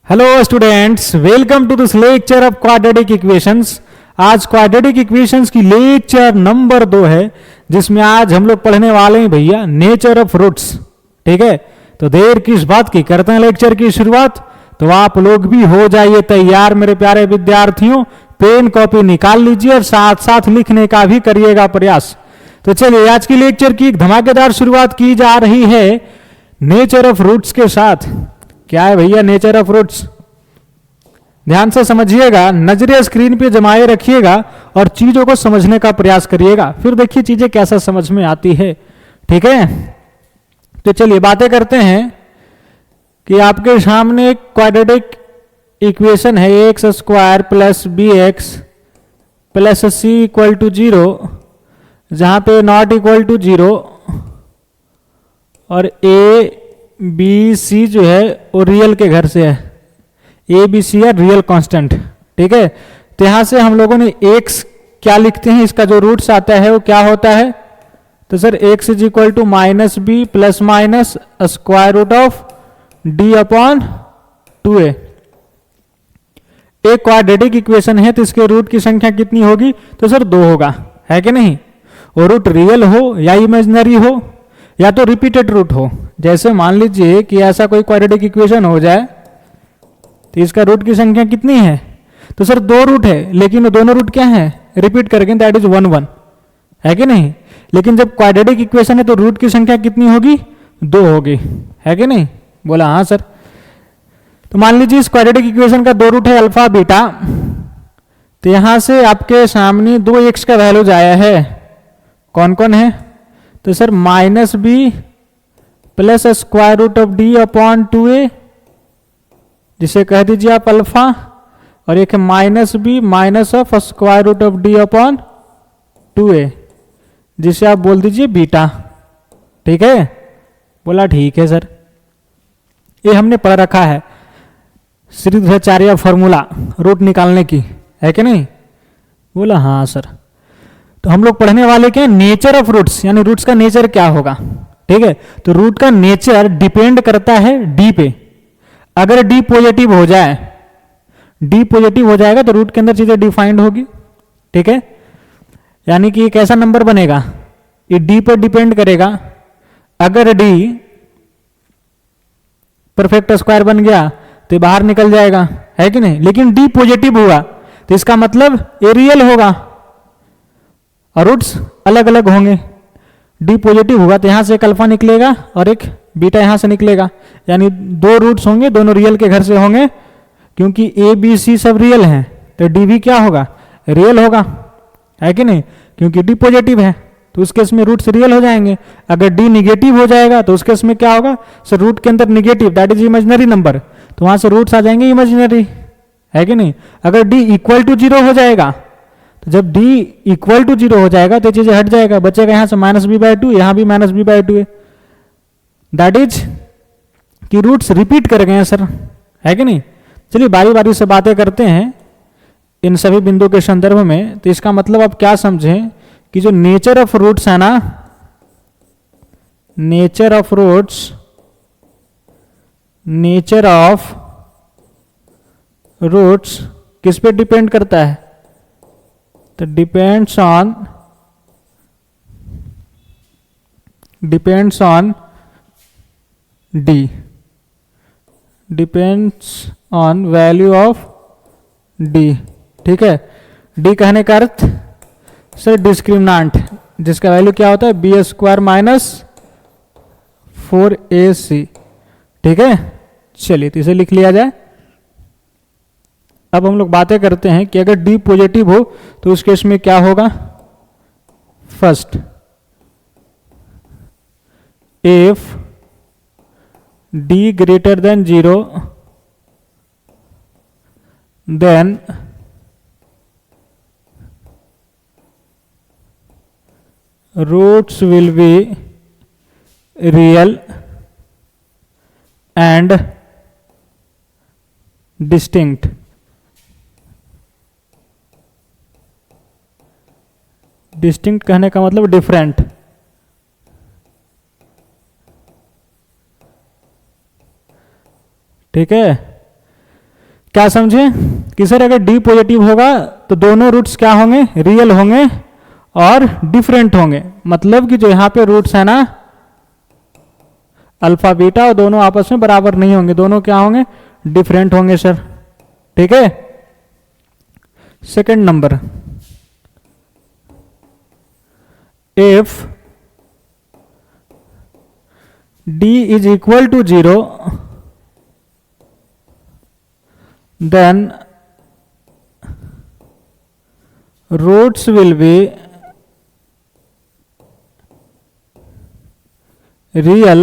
Hello students, welcome to this lecture of quadratic equations. आज quadratic equations की lecture number 2 है, जिसमें आज हम लोग पढ़ने वाले हैं भैया नेचर ऑफ रूट्स। ठीक है, तो देर किस बात की, करते हैं लेक्चर की शुरुआत। तो आप लोग भी हो जाइए तैयार मेरे प्यारे विद्यार्थियों, पेन कॉपी निकाल लीजिए और साथ साथ लिखने का भी करिएगा प्रयास। तो चलिए आज की लेक्चर की एक धमाकेदार शुरुआत की जा रही है नेचर ऑफ रूट्स के साथ। क्या है भैया नेचर ऑफ रूट्स? ध्यान से समझिएगा, नजरें स्क्रीन पे जमाए रखिएगा और चीजों को समझने का प्रयास करिएगा, फिर देखिए चीजें कैसा समझ में आती है। ठीक है, तो चलिए बातें करते हैं कि आपके सामने एक क्वाड्रेटिक इक्वेशन है x square plus B x plus C equal to 0, जहां पे नॉट इक्वल टू 0 और ए बी सी जो है वो रियल के घर से है। ए बी सी है रियल कांस्टेंट। ठीक है, तो यहां से हम लोगों ने एक्स क्या लिखते हैं, इसका जो रूट्स आता है वो क्या होता है? तो sir x is equal to minus B plus minus square root of D upon 2a। एक क्वाड्रेटिक इक्वेशन है तो इसके रूट की संख्या कितनी होगी? तो सर 2 होगा, है कि नहीं? और रूट रियल हो या इमेजिनरी हो या तो रिपीटेड रूट हो। जैसे मान लीजिए कि ऐसा कोई क्वाड्रेटिक इक्वेशन हो जाए तो इसका रूट की संख्या कितनी है? तो सर 2 रूट है, लेकिन दोनों रूट क्या है? रिपीट करके दैट इज 1 1, है कि नहीं? लेकिन जब क्वाड्रेटिक इक्वेशन है तो रूट की संख्या कितनी होगी? 2 होगी, है कि नहीं? बोला हाँ सर। तो मान लीजिए इस क्वाड्रेटिक इक्वेशन का 2 रूट है अल्फा बीटा, तो यहां से आपके सामने 2x का वैल्यूज आया है। कौन कौन है? तो sir minus B plus square root of D upon 2a, जिसे कह दीजिए आप अल्फा, और एक minus b minus of square root of D upon 2a, जिसे आप बोल दीजिए बीटा। ठीक है, बोला ठीक है सर। ये हमने पढ़ रखा है श्रीधराचार्य फॉर्मूला रूट निकालने की, है कि नहीं? बोला हाँ सर। तो हम लोग पढ़ने वाले क्या? नेचर ऑफ रूट्स, यानी रूट्स का नेचर क्या होगा। ठीक है, तो रूट का नेचर डिपेंड करता है डी पे। अगर डी पॉजिटिव हो जाए, डी पॉजिटिव हो जाएगा तो रूट के अंदर चीजें डिफाइंड होगी। ठीक है, यानी कि एक ऐसा नंबर बनेगा, ये डी पर डिपेंड करेगा। अगर डी परफेक्ट स्क्वायर बन गया तो बाहर निकल जाएगा, है कि नहीं? लेकिन डी पॉजिटिव हुआ तो इसका मतलब ये रियल होगा और रूट्स अलग अलग होंगे। डी पॉजिटिव होगा तो यहां से एक अल्फा निकलेगा और एक बीटा यहां से निकलेगा, यानी 2 रूट्स होंगे, दोनों रियल के घर से होंगे। क्योंकि ए बी सी सब रियल हैं तो डी भी क्या होगा? रियल होगा, है कि नहीं? क्योंकि डी पॉजिटिव है तो उस केस में रूट्स रियल हो जाएंगे। अगर डी निगेटिव हो जाएगा तो उस केस में क्या होगा? सर रूट के अंदर negative, that is imaginary number, तो वहां से रूट्स आ जाएंगे इमेजिनरी, है कि नहीं? अगर डी इक्वल टू 0 हो जाएगा तो जब d इक्वल टू 0 हो जाएगा तो चीजें हट जाएगा, बचेगा यहां से माइनस बी बाई 2, यहां भी माइनस बी बाई 2 है। दैट इज कि रूट्स रिपीट कर गए हैं सर, है कि नहीं? चलिए बारी बारी से बातें करते हैं इन सभी बिंदुओं के संदर्भ में। तो इसका मतलब आप क्या समझें कि जो नेचर ऑफ रूट्स है ना, nature of roots, nature of roots किस पे डिपेंड करता है? तो depends on D, depends on value of D. ठीक है, डी कहने का अर्थ सर डिस्क्रिमिनेंट, जिसका वैल्यू क्या होता है? B square minus 4ac। ठीक है, चलिए तो इसे लिख लिया जाए। अब हम लोग बातें करते हैं कि अगर डी पॉजिटिव हो तो उस केस में क्या होगा? First, if D greater than 0 then roots will be real and distinct. Distinct कहने का मतलब डिफरेंट। ठीक है, क्या समझे कि सर अगर डी पॉजिटिव होगा तो दोनों रूट्स क्या होंगे, रियल होंगे और डिफरेंट होंगे। मतलब कि जो यहाँ पे रूट्स है ना अल्फा बीटा, और दोनों आपस में बराबर नहीं होंगे, दोनों क्या होंगे, डिफरेंट होंगे सर। ठीक है। Second number, if d is equal to 0 then roots will be real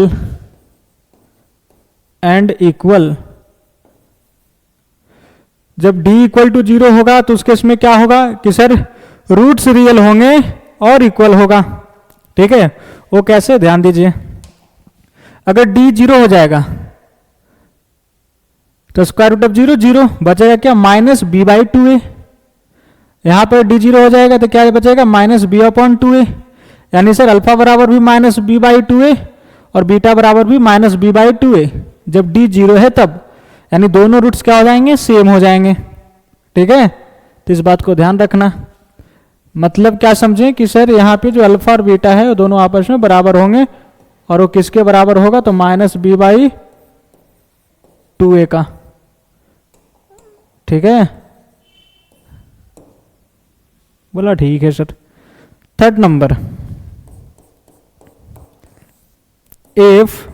and equal। जब d इक्वल टू 0 होगा तो उस केस में क्या होगा कि सर रूट्स रियल होंगे और इक्वल होगा। ठीक है, वो कैसे, ध्यान दीजिए। अगर d 0 हो जाएगा तो स्क्वायर रूट ऑफ 0 0, बचेगा क्या, माइनस बी बाई 2a। यहां पर d 0 हो जाएगा तो क्या बचेगा, माइनस बी अपॉन 2a। यानी सर अल्फा बराबर भी माइनस बी बाई 2a और बीटा बराबर भी माइनस बी बाई 2a। जब d 0 है तब, यानी दोनों रूट्स क्या हो जाएंगे, सेम हो जाएंगे। ठीक है, तो इस बात को ध्यान रखना। मतलब क्या समझें कि सर यहाँ पे जो अल्फा और बीटा है वो दोनों आपस में बराबर होंगे, और वो किसके बराबर होगा, तो माइनस बी बाई 2a का। ठीक है, बोला ठीक है sir. Third number, if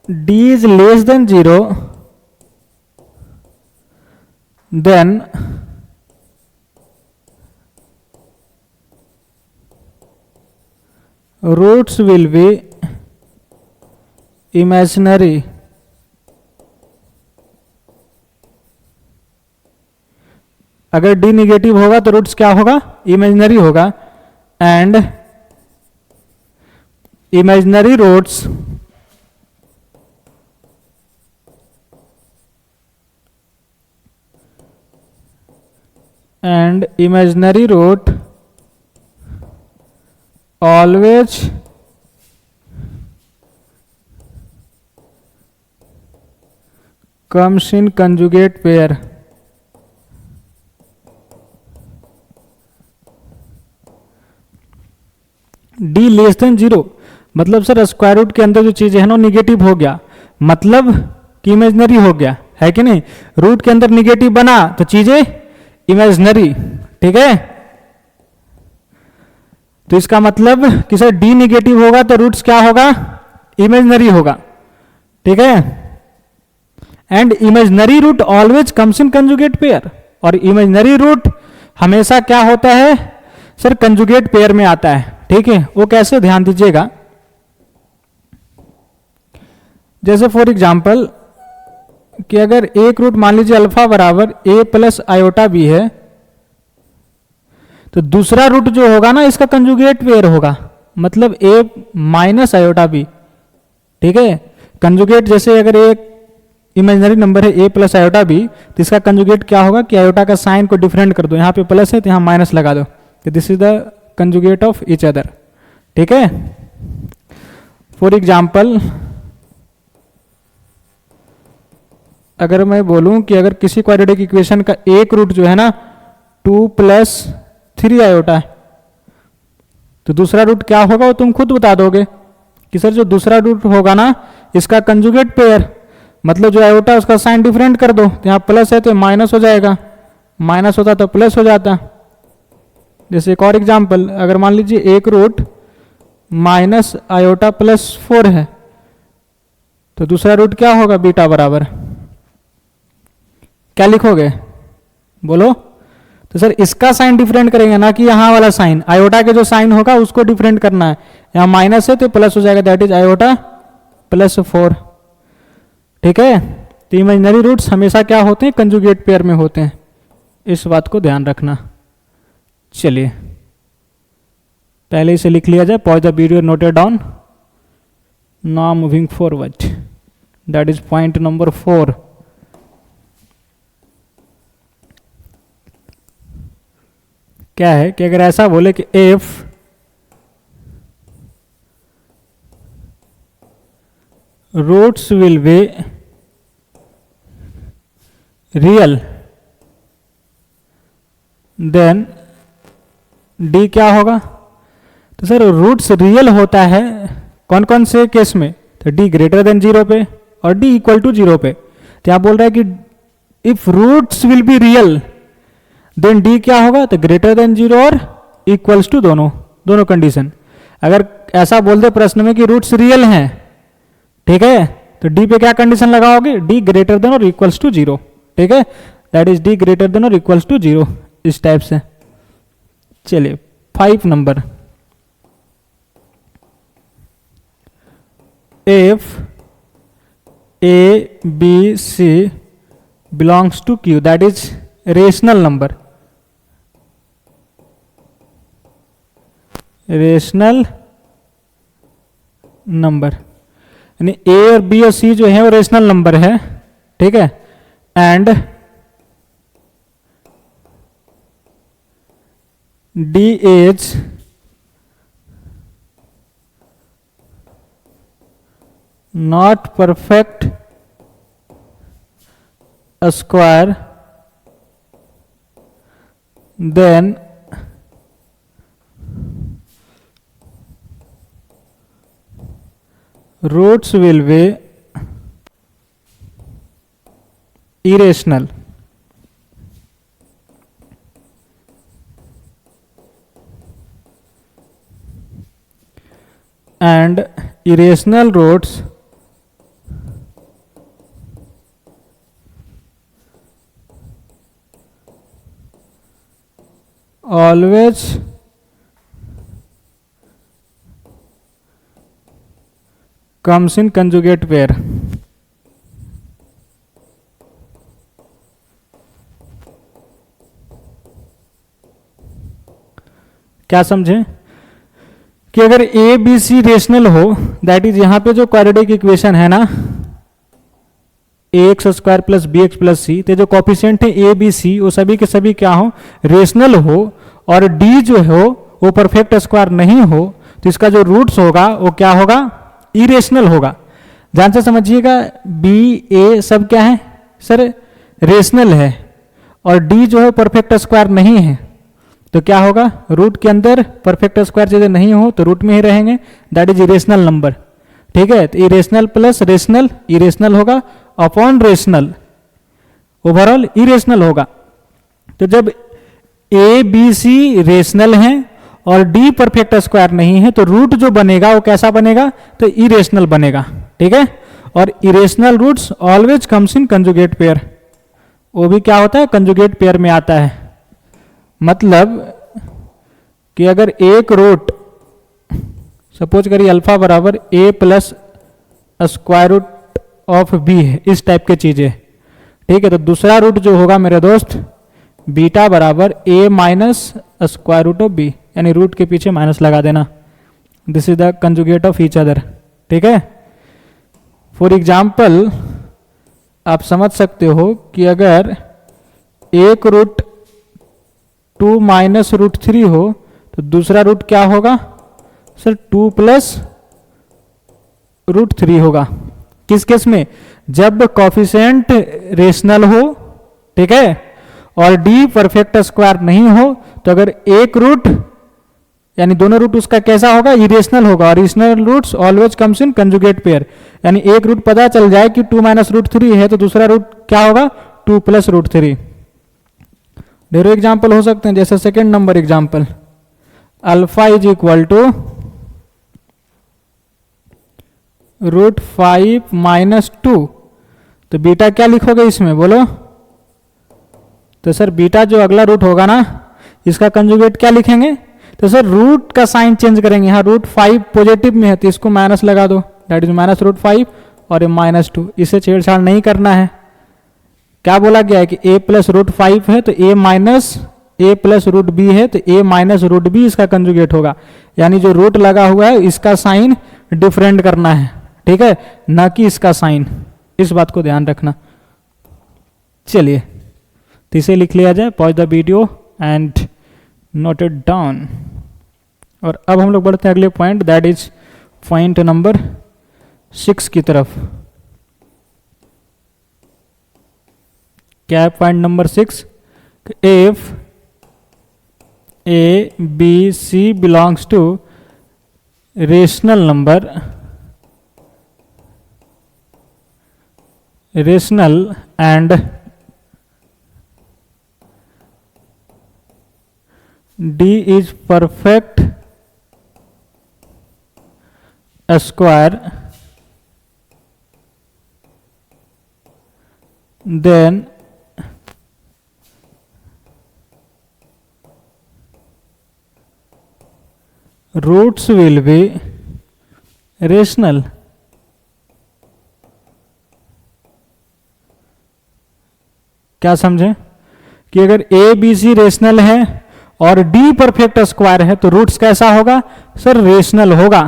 d is less than 0 then roots will be imaginary। अगर d निगेटिव होगा तो रूट्स क्या होगा, इमेजिनरी होगा। And imaginary roots and imaginary root always comes in conjugate pair। d less than 0 मतलब sir square root के अंदर जो चीज है ना निगेटिव हो गया, मतलब कि इमेजिनरी हो गया, है कि नहीं। रूट के अंदर निगेटिव बना तो चीजें इमेजिनरी। ठीक है, तो इसका मतलब कि सर डी निगेटिव होगा तो रूट्स क्या होगा, इमेजिनरी होगा। ठीक है, and imaginary root always comes in conjugate pair. और इमेजिनरी रूट हमेशा क्या होता है सर, कंजुगेट पेयर में आता है। ठीक है, वो कैसे, ध्यान दीजिएगा। जैसे फॉर एग्जाम्पल कि अगर एक रूट मान लीजिए अल्फा बराबर a प्लस आयोटा बी है, तो दूसरा रूट जो होगा ना इसका कंजुगेट पेयर होगा, मतलब a माइनस आयोटा बी। ठीक है, कंजुगेट जैसे अगर एक इमेजिनरी नंबर है a प्लस आयोटा बी, तो इसका कंजुगेट क्या होगा कि आयोटा का साइन को डिफरेंट कर दो, यहाँ पे प्लस है तो यहाँ माइनस लगा दो, तो this is the conjugate of each other. ठीक है, फॉर एग्जाम्पल अगर मैं बोलूं कि अगर किसी क्वाड्रेटिक इक्वेशन का एक रूट जो है ना 2 प्लस 3 आयोटा है, तो दूसरा रूट क्या होगा वो तुम खुद बता दोगे कि सर जो दूसरा रूट होगा ना इसका कंजुगेट पेयर, मतलब जो आयोटा उसका साइन डिफरेंट कर दो, तो यहाँ प्लस है तो माइनस हो जाएगा, माइनस होता तो प्लस हो जाता। जैसे एक और एग्जाम्पल, अगर मान लीजिए एक रूट माइनस आयोटा प्लस 4 है, तो दूसरा रूट क्या होगा, बीटा बराबर क्या लिखोगे, बोलो। तो सर इसका साइन डिफरेंट करेंगे ना कि यहाँ वाला साइन, आयोटा के जो साइन होगा उसको डिफरेंट करना है। यहाँ माइनस है तो प्लस हो जाएगा, दैट इज आयोटा प्लस 4। ठीक है, तो इमेजिनरी रूट्स हमेशा क्या होते हैं, कंजुगेट पेयर में होते हैं, इस बात को ध्यान रखना। चलिए पहले इसे लिख लिया जाए, pause the video, note it down, now moving forward, that is point number 4। क्या है कि अगर ऐसा बोले कि if roots will be real, then D क्या होगा? तो सर रूट्स रियल होता है कौन कौन से केस में? तो डी ग्रेटर देन 0 पे और डी इक्वल टू 0 पे। तो यहाँ बोल रहा है कि if roots will be real then D क्या होगा? तो ग्रेटर देन 0 और इक्वल्स टू दोनों कंडीशन। अगर ऐसा बोल दे प्रश्न में कि रूट्स रियल हैं, ठीक है, तो डी पे क्या कंडीशन लगाओगे? डी ग्रेटर देन और इक्वल्स टू 0, ठीक है, that is D greater than और इक्वल्स टू 0, इस टाइप से। चलिए 5 number, if a b c belongs to q, that is rational number, यानी a और b और c जो है वो रेशनल नंबर है, ठीक है, and d is not perfect square, then roots will be irrational. And irrational roots always comes in conjugate pair. क्या समझे कि अगर ए बी सी रेशनल हो, दैट इज यहां पे जो क्वाड्रेटिक इक्वेशन है ना, A X square plus B x plus C, तो जो कॉफिशिएंट है ए बी सी वो सभी के सभी क्या हो? रेशनल हो, और डी जो हो वो परफेक्ट स्क्वायर नहीं हो, तो इसका जो रूट्स होगा वो क्या होगा? इरेशनल होगा। ध्यान से समझिएगा, बी ए सब क्या है सर? रेशनल है, और डी जो है परफेक्ट स्क्वायर नहीं है, तो क्या होगा? रूट के अंदर परफेक्ट स्क्वायर चीजें नहीं हो तो रूट में ही रहेंगे, दैट इज इरेशनल नंबर, ठीक है। तो इरेशनल प्लस रेशनल इरेशनल होगा अपॉन रेशनल, ओवरऑल इरेशनल होगा। तो जब ए बी सी रेशनल है और डी परफेक्ट स्क्वायर नहीं है, तो रूट जो बनेगा वो कैसा बनेगा? तो इरेशनल बनेगा, ठीक है। और irrational roots always comes in conjugate pair, वो भी क्या होता है? कंजुगेट पेयर में आता है। मतलब कि अगर एक रूट, सपोज करिए अल्फा बराबर A plus square root of B है, इस टाइप की चीजें, ठीक है, तो दूसरा रूट जो होगा मेरे दोस्त, बीटा बराबर A minus square root of B, यानी रूट के पीछे माइनस लगा देना, this is the conjugate of each other, ठीक है। फॉर एग्जाम्पल आप समझ सकते हो कि अगर एक रूट 2 माइनस रूट 3 हो, तो दूसरा रूट क्या होगा सर? 2 प्लस रूट 3 होगा। किस केस में? जब कॉफिशिएंट रेशनल हो, ठीक है, और डी परफेक्ट स्क्वायर नहीं हो, तो अगर एक रूट यानी दोनों रूट उसका कैसा होगा? इरेशनल होगा, और irrational roots always comes in conjugate pair, यानी एक रूट पता चल जाए कि 2 माइनस रूट 3 है, तो दूसरा रूट क्या होगा? 2 प्लस रूट 3। ढेरों एग्जाम्पल हो सकते हैं, जैसे second number example, alpha is equal to root 5 minus 2, तो बीटा क्या लिखोगे इसमें बोलो? तो सर बीटा जो अगला रूट होगा ना, इसका कंजुगेट क्या लिखेंगे? तो सर रूट का साइन चेंज करेंगे, यहाँ रूट 5 पॉजिटिव में है तो इसको माइनस लगा दो, दैट इज माइनस रूट 5 और माइनस 2, इसे छेड़छाड़ नहीं करना है। क्या बोला गया है कि a प्लस रूट 5 है तो a minus a plus root B है तो a माइनस रूट बी इसका कंजुगेट होगा, यानी जो रूट लगा हुआ है इसका साइन डिफरेंट करना है, ठीक है, ना कि इसका साइन, इस बात को ध्यान रखना। चलिए तो इसे लिख लिया जाए, pause the video and note it down. और अब हम लोग बढ़ते हैं अगले point, that is point number 6 की तरफ। क्या है point number 6, if A B C belongs to rational number, rational and D is perfect square, then roots will be rational. क्या समझे कि अगर ए बी सी रेशनल है और डी परफेक्ट स्क्वायर है तो रूट्स कैसा होगा सर, रेशनल होगा।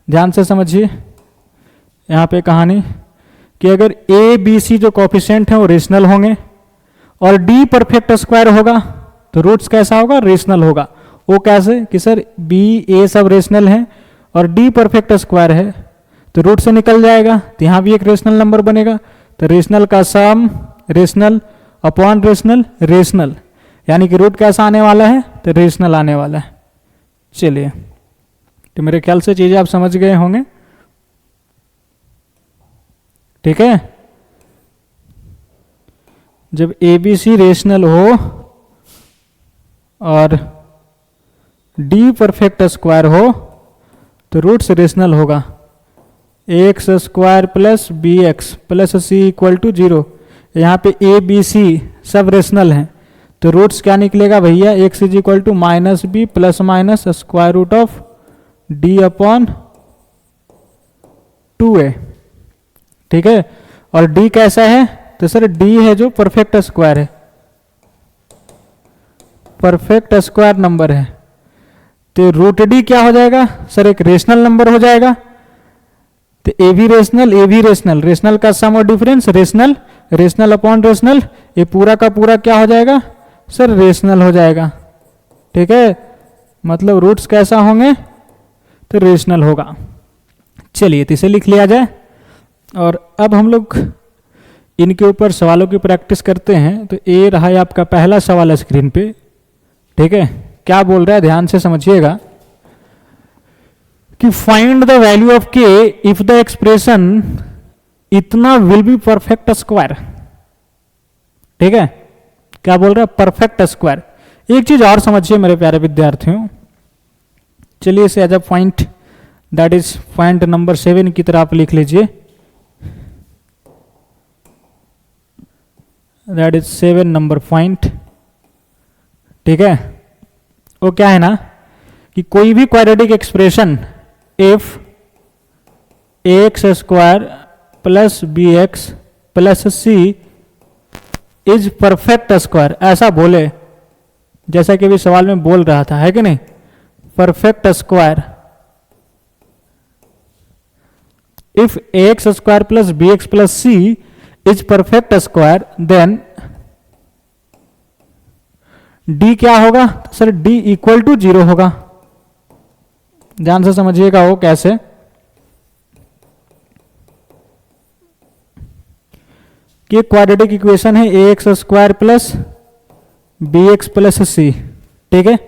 ध्यान से समझिए यहां पे कहानी कि अगर ए बी सी जो कोफिशिएंट है वो रेशनल होंगे और डी परफेक्ट स्क्वायर होगा तो रूट्स कैसा होगा, रेशनल होगा। वो कैसे कि सर बी ए सब रेशनल है और डी परफेक्ट स्क्वायर है तो रूट से निकल जाएगा, तो यहां भी एक रेशनल नंबर बनेगा। तो रेशनल का सम रेशनल अपॉन रेशनल रेशनल, यानी कि रूट कैसा आने वाला है, तो रेशनल आने वाला है। चलिए, तो मेरे ख्याल से चीजें आप समझ गए होंगे, ठीक है। जब ए बी सी रेशनल हो और डी परफेक्ट स्क्वायर हो तो रूट्स रेशनल होगा। X square plus B x plus C equal to 0। यहाँ पे ए बी सी सब रेशनल हैं तो रूट्स क्या निकलेगा भैया, X is equal to minus B plus minus square root of D upon 2a, ठीक है। और डी कैसा है, तो सर डी है जो परफेक्ट स्क्वायर है, परफेक्ट स्क्वायर नंबर है तो रूट डी क्या हो जाएगा सर, एक रेशनल नंबर हो जाएगा। तो ए भी रेशनल, ए भी रेशनल, रेशनल का सम और difference rational, rational upon rational, ये पूरा का पूरा क्या हो जाएगा सर, रेशनल हो जाएगा, ठीक है। मतलब रूट्स कैसा होंगे, तो रेशनल होगा। चलिए, तो इसे लिख लिया जाए और अब हम लोग इनके ऊपर सवालों की प्रैक्टिस करते हैं। तो ये रहा है आपका पहला सवाल स्क्रीन पे, ठीक है। क्या बोल रहा है, ध्यान से समझिएगा कि फाइंड द वैल्यू ऑफ के इफ द एक्सप्रेशन इतना विल बी परफेक्ट स्क्वायर, ठीक है। क्या बोल रहा है, परफेक्ट स्क्वायर। एक चीज और समझिए मेरे प्यारे विद्यार्थियों, चलिए इसे as a point, that is point number 7 की तरह आप लिख लीजिए। दैट इज 7 नंबर पॉइंट, ठीक है। वो क्या है ना कि कोई भी quadratic expression if X square plus B x plus C is perfect square, ऐसा बोले, जैसा कि अभी सवाल में बोल रहा था, है कि नहीं, perfect square. If X square plus B x plus C is perfect square then D क्या होगा सर, डी इक्वल टू 0 होगा। ध्यान से समझिएगा वो कैसे, कि क्वाड्रेटिक इक्वेशन है A X square plus B x plus C, ठीक है।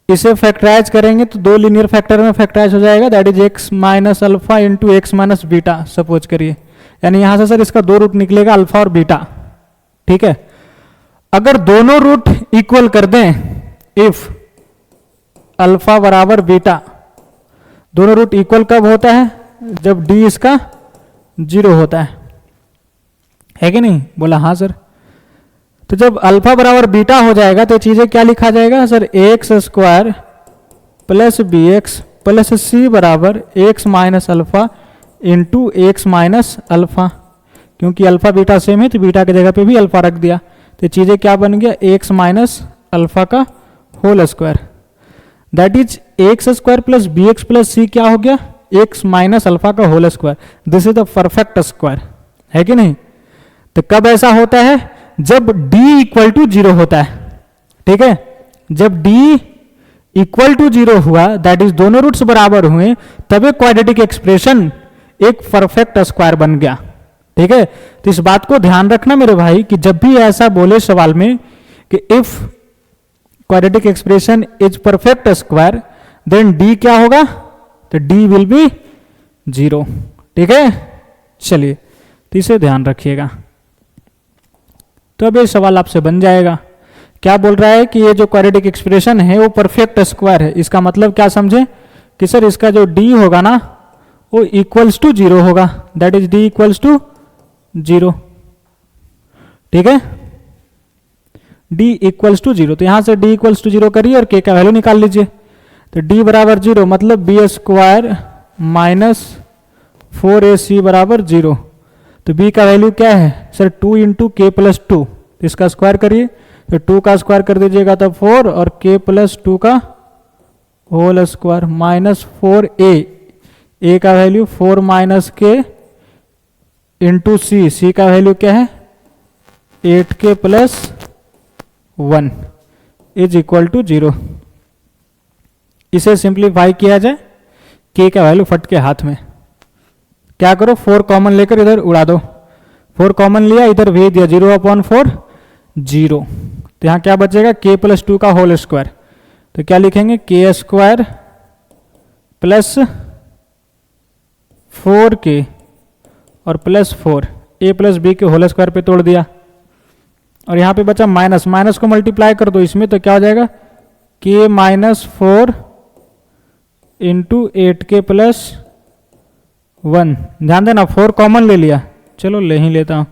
इसे फैक्टराइज करेंगे तो दो लीनियर फैक्टर में फैक्टराइज हो जाएगा, that is x minus alpha into X minus beta, suppose करिए। यानी यहां से सर इसका दो रूट निकलेगा, अल्फा और बीटा, ठीक है। अगर दोनों रूट इक्वल कर दें, इफ अल्फा बराबर बीटा, दोनों रूट इक्वल कब होता है, जब डी इसका 0 होता है कि नहीं, बोला हाँ सर। तो जब अल्फा बराबर बीटा हो जाएगा तो चीजें क्या लिखा जाएगा sir, X square plus B x plus C बराबर X minus alpha into X minus alpha, क्योंकि अल्फा बीटा सेम है तो बीटा की जगह पे भी अल्फा रख दिया, तो चीजें क्या बन गया, एक्स माइनस अल्फा का whole square, that is X square plus B x plus C क्या हो गया, एक्स माइनस अल्फा का whole square. This is the perfect square, है कि नहीं। तो कब ऐसा होता है, जब d इक्वल टू 0 होता है, ठीक है। जब d इक्वल टू 0 हुआ, दैट इज दोनों रूट्स बराबर हुए, तब एक क्वाड्रेटिक एक्सप्रेशन एक परफेक्ट स्क्वायर बन गया, ठीक है, तो इस बात को ध्यान रखना मेरे भाई कि जब भी ऐसा बोले सवाल में कि if quadratic expression is perfect square then D क्या होगा, तो डी विल बी 0। ठीक है, चलिए तो इसे ध्यान रखिएगा। तो अब ये सवाल आपसे बन जाएगा, क्या बोल रहा है कि ये जो क्वाड्रेटिक एक्सप्रेशन है वो परफेक्ट स्क्वायर है। इसका मतलब क्या समझे कि सर इसका जो डी होगा ना वो इक्वल्स टू 0 होगा, that is D equals to 0। ठीक है, d इक्वल्स टू 0, तो यहां से d इक्वल्स टू 0 करिए और k का वैल्यू निकाल लीजिए। तो d बराबर 0 मतलब बी स्क्वायर माइनस 4ac बराबर 0। तो b का वैल्यू क्या है सर 2 इंटू के प्लस 2, इसका स्क्वायर करिए, तो 2 का स्क्वायर कर दीजिएगा तो 4 और k प्लस 2 का होल स्क्वायर माइनस 4a का वैल्यू 4 माइनस के इंटू सी का वैल्यू क्या है 8k plus 1 is equal to 0। इसे सिंप्लीफाई किया जाए, k का वैल्यू फट के हाथ में, क्या करो 4 कॉमन लेकर इधर उड़ा दो, 4 कॉमन लिया इधर भेज दिया, 0/4 0। तो यहाँ क्या बचेगा k प्लस 2 का होल स्क्वायर, तो क्या लिखेंगे k स्क्वायर प्लस 4k और प्लस 4 a प्लस बी के होल स्क्वायर पे तोड़ दिया, और यहाँ पे बचा माइनस, माइनस को मल्टीप्लाई कर दो इसमें, तो क्या हो जाएगा k minus 4 into 8k plus 1। ध्यान देना 4 कॉमन ले लिया, चलो ले ही लेता हूँ,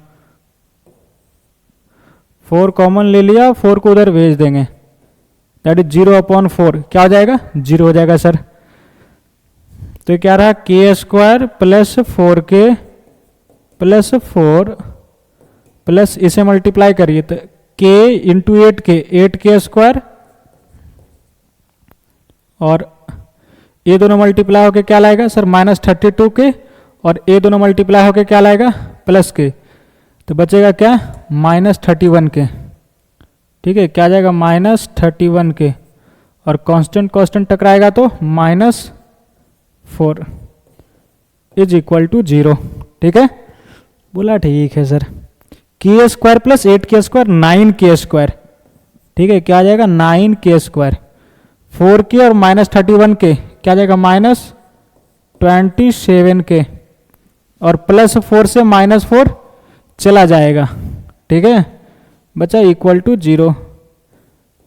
4 कॉमन ले लिया, 4 को उधर भेज देंगे, दैट इज 0/4, क्या हो जाएगा 0 हो जाएगा सर। तो क्या रहा k square plus 4k plus 4 plus इसे मल्टीप्लाई करिए तो k इंटू 8k स्क्वायर, और ये दोनों मल्टीप्लाई होके क्या लाएगा सर माइनस 32k, और ये दोनों मल्टीप्लाई होके क्या लाएगा प्लस k, तो बचेगा क्या माइनस 31k। ठीक है, क्या जाएगा माइनस 31k, और कांस्टेंट कांस्टेंट टकराएगा तो -4 इज इक्वल टू 0। ठीक है, बोला ठीक है sir, k square plus 8k square 9k square. ठीक है, क्या आ जाएगा 9k स्क्वायर, 4k और माइनस 31k क्या जाएगा -27k, और प्लस 4 से -4 चला जाएगा। ठीक है, बचा इक्वल टू 0।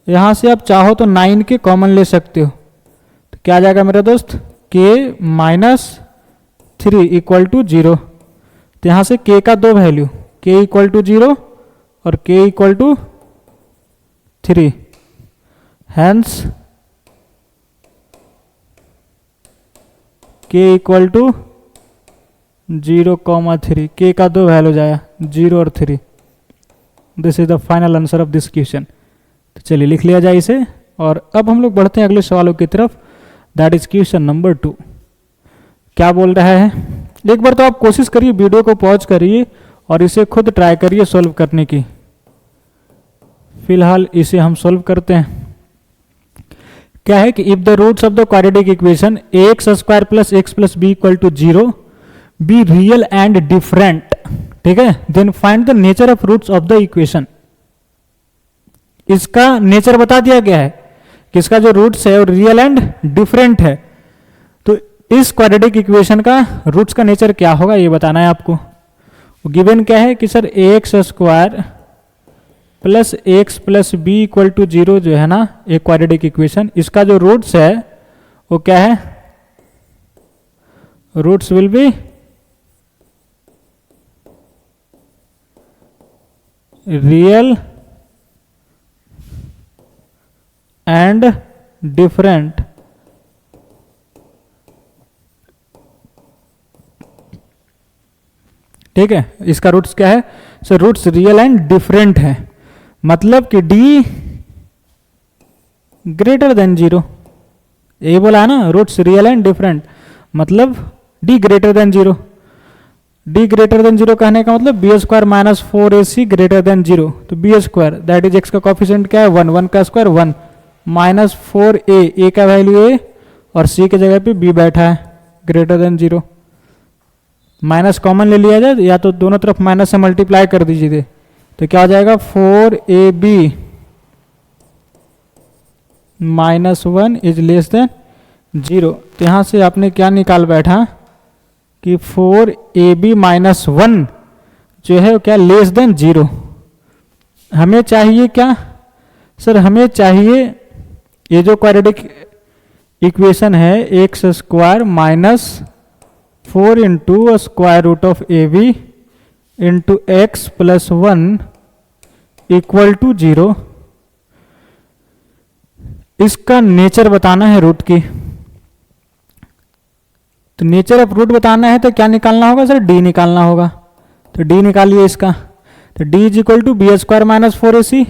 यहाँ से आप चाहो तो 9k कॉमन ले सकते हो, तो क्या आ जाएगा मेरा दोस्त k माइनस 3 इक्वल टू 0। तो यहाँ से k का दो वैल्यू, k इक्वल टू 0 और k equal to 3, hence k equal to 0,3, k का दो वैल्यू जाया 0 और 3। This is the final answer of this question. तो चलिए लिख लिया जाए इसे, और अब हम लोग बढ़ते हैं अगले सवालों की तरफ, दैट इज क्वेश्चन नंबर 2। क्या बोल रहा है, एक बार तो आप कोशिश करिए, वीडियो को पॉज करिए और इसे खुद ट्राई करिए सॉल्व करने की। फिलहाल इसे हम सॉल्व करते हैं। क्या है कि if the roots of the quadratic equation ax square plus X plus B equal to 0 be real and different, ठीक है, then find the nature of roots of the equation. इसका नेचर बता दिया गया है कि इसका जो रूट्स है वो रियल एंड डिफरेंट है। तो इस क्वाड्रेटिक इक्वेशन का रूट्स का नेचर क्या होगा ये बताना है आपको। गिवन क्या है कि sir ax square plus X plus B equal to 0 जो है ना एक क्वाड्रेटिक इक्वेशन, इसका जो रूट्स है वो क्या है, roots will be real and different. ठीक है, इसका रूट्स क्या है sir, roots real and different है, मतलब कि d ग्रेटर देन 0, ये बोला है ना, रूट्स रियल एंड डिफरेंट मतलब d greater than 0। d greater than 0 कहने का मतलब B square minus 4ac greater than 0, तो B square that is x का कॉफिशिएंट क्या है 1, 1 का स्क्वायर 1 माइनस 4a का वैल्यू a और c की जगह पे b बैठा है ग्रेटर देन 0, माइनस कॉमन ले लिया जाए या तो दोनों तरफ माइनस से मल्टीप्लाई कर दीजिए तो क्या हो जाएगा 4ab -1 इज लेस देन 0। तो यहाँ से आपने क्या निकाल बैठा कि 4ab -1 जो है वो क्या लेस देन 0। हमें चाहिए क्या सर, हमें चाहिए ये जो क्वाड्रेटिक इक्वेशन है x square -4 into square root of A B into X plus 1 equal to 0। इसका नेचर बताना है रूट की। तो नेचर ऑफ रूट बताना है तो क्या निकालना होगा सर, डी निकालना होगा। तो डी निकालिए इसका। तो D is equal to B square -4ac।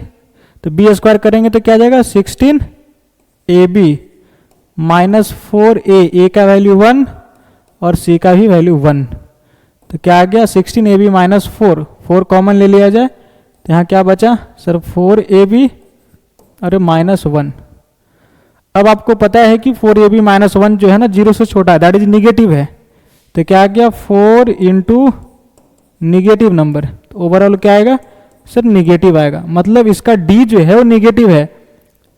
तो बी स्क्वायर करेंगे तो क्या आ जाएगा 16ab -4a, ए का वैल्यू 1 और सी का भी वैल्यू 1। तो क्या आ गया 16ab -4, 4 कॉमन ले लिया जाए तो यहाँ क्या बचा सर 4ab अरे -1। अब आपको पता है कि 4ab -1 जो है ना 0 से छोटा है, दैट इज निगेटिव है। तो क्या आ गया 4 इंटू निगेटिव नंबर, तो ओवरऑल क्या आएगा सर निगेटिव आएगा। मतलब इसका d जो है वो निगेटिव है,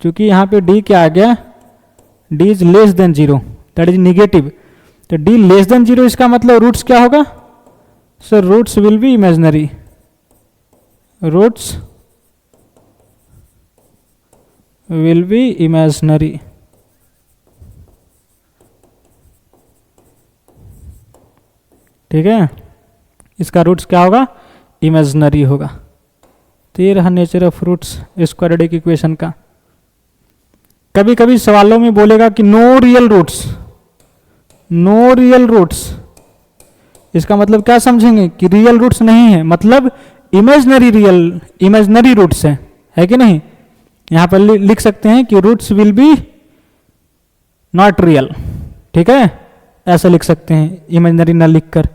क्योंकि यहाँ पे d क्या आ गया, d is less than 0, that is negative. तो d लेस देन 0 इसका मतलब रूट्स क्या होगा sir, roots will be imaginary, roots will be imaginary. ठीक है, इसका रूट्स क्या होगा, इमेजिनरी होगा। तो ये रहा नेचर ऑफ रूट्स इस क्वाड्रेटिक इक्वेशन का। कभी कभी सवालों में बोलेगा कि no real roots, no real roots, इसका मतलब क्या समझेंगे कि रियल रूट्स नहीं है, मतलब इमेजिनरी रियल, इमेजिनरी रूट्स है कि नहीं। यहां पर लिख सकते हैं कि roots will be not real. ठीक है, ऐसा लिख सकते हैं इमेजिनरी ना लिखकर।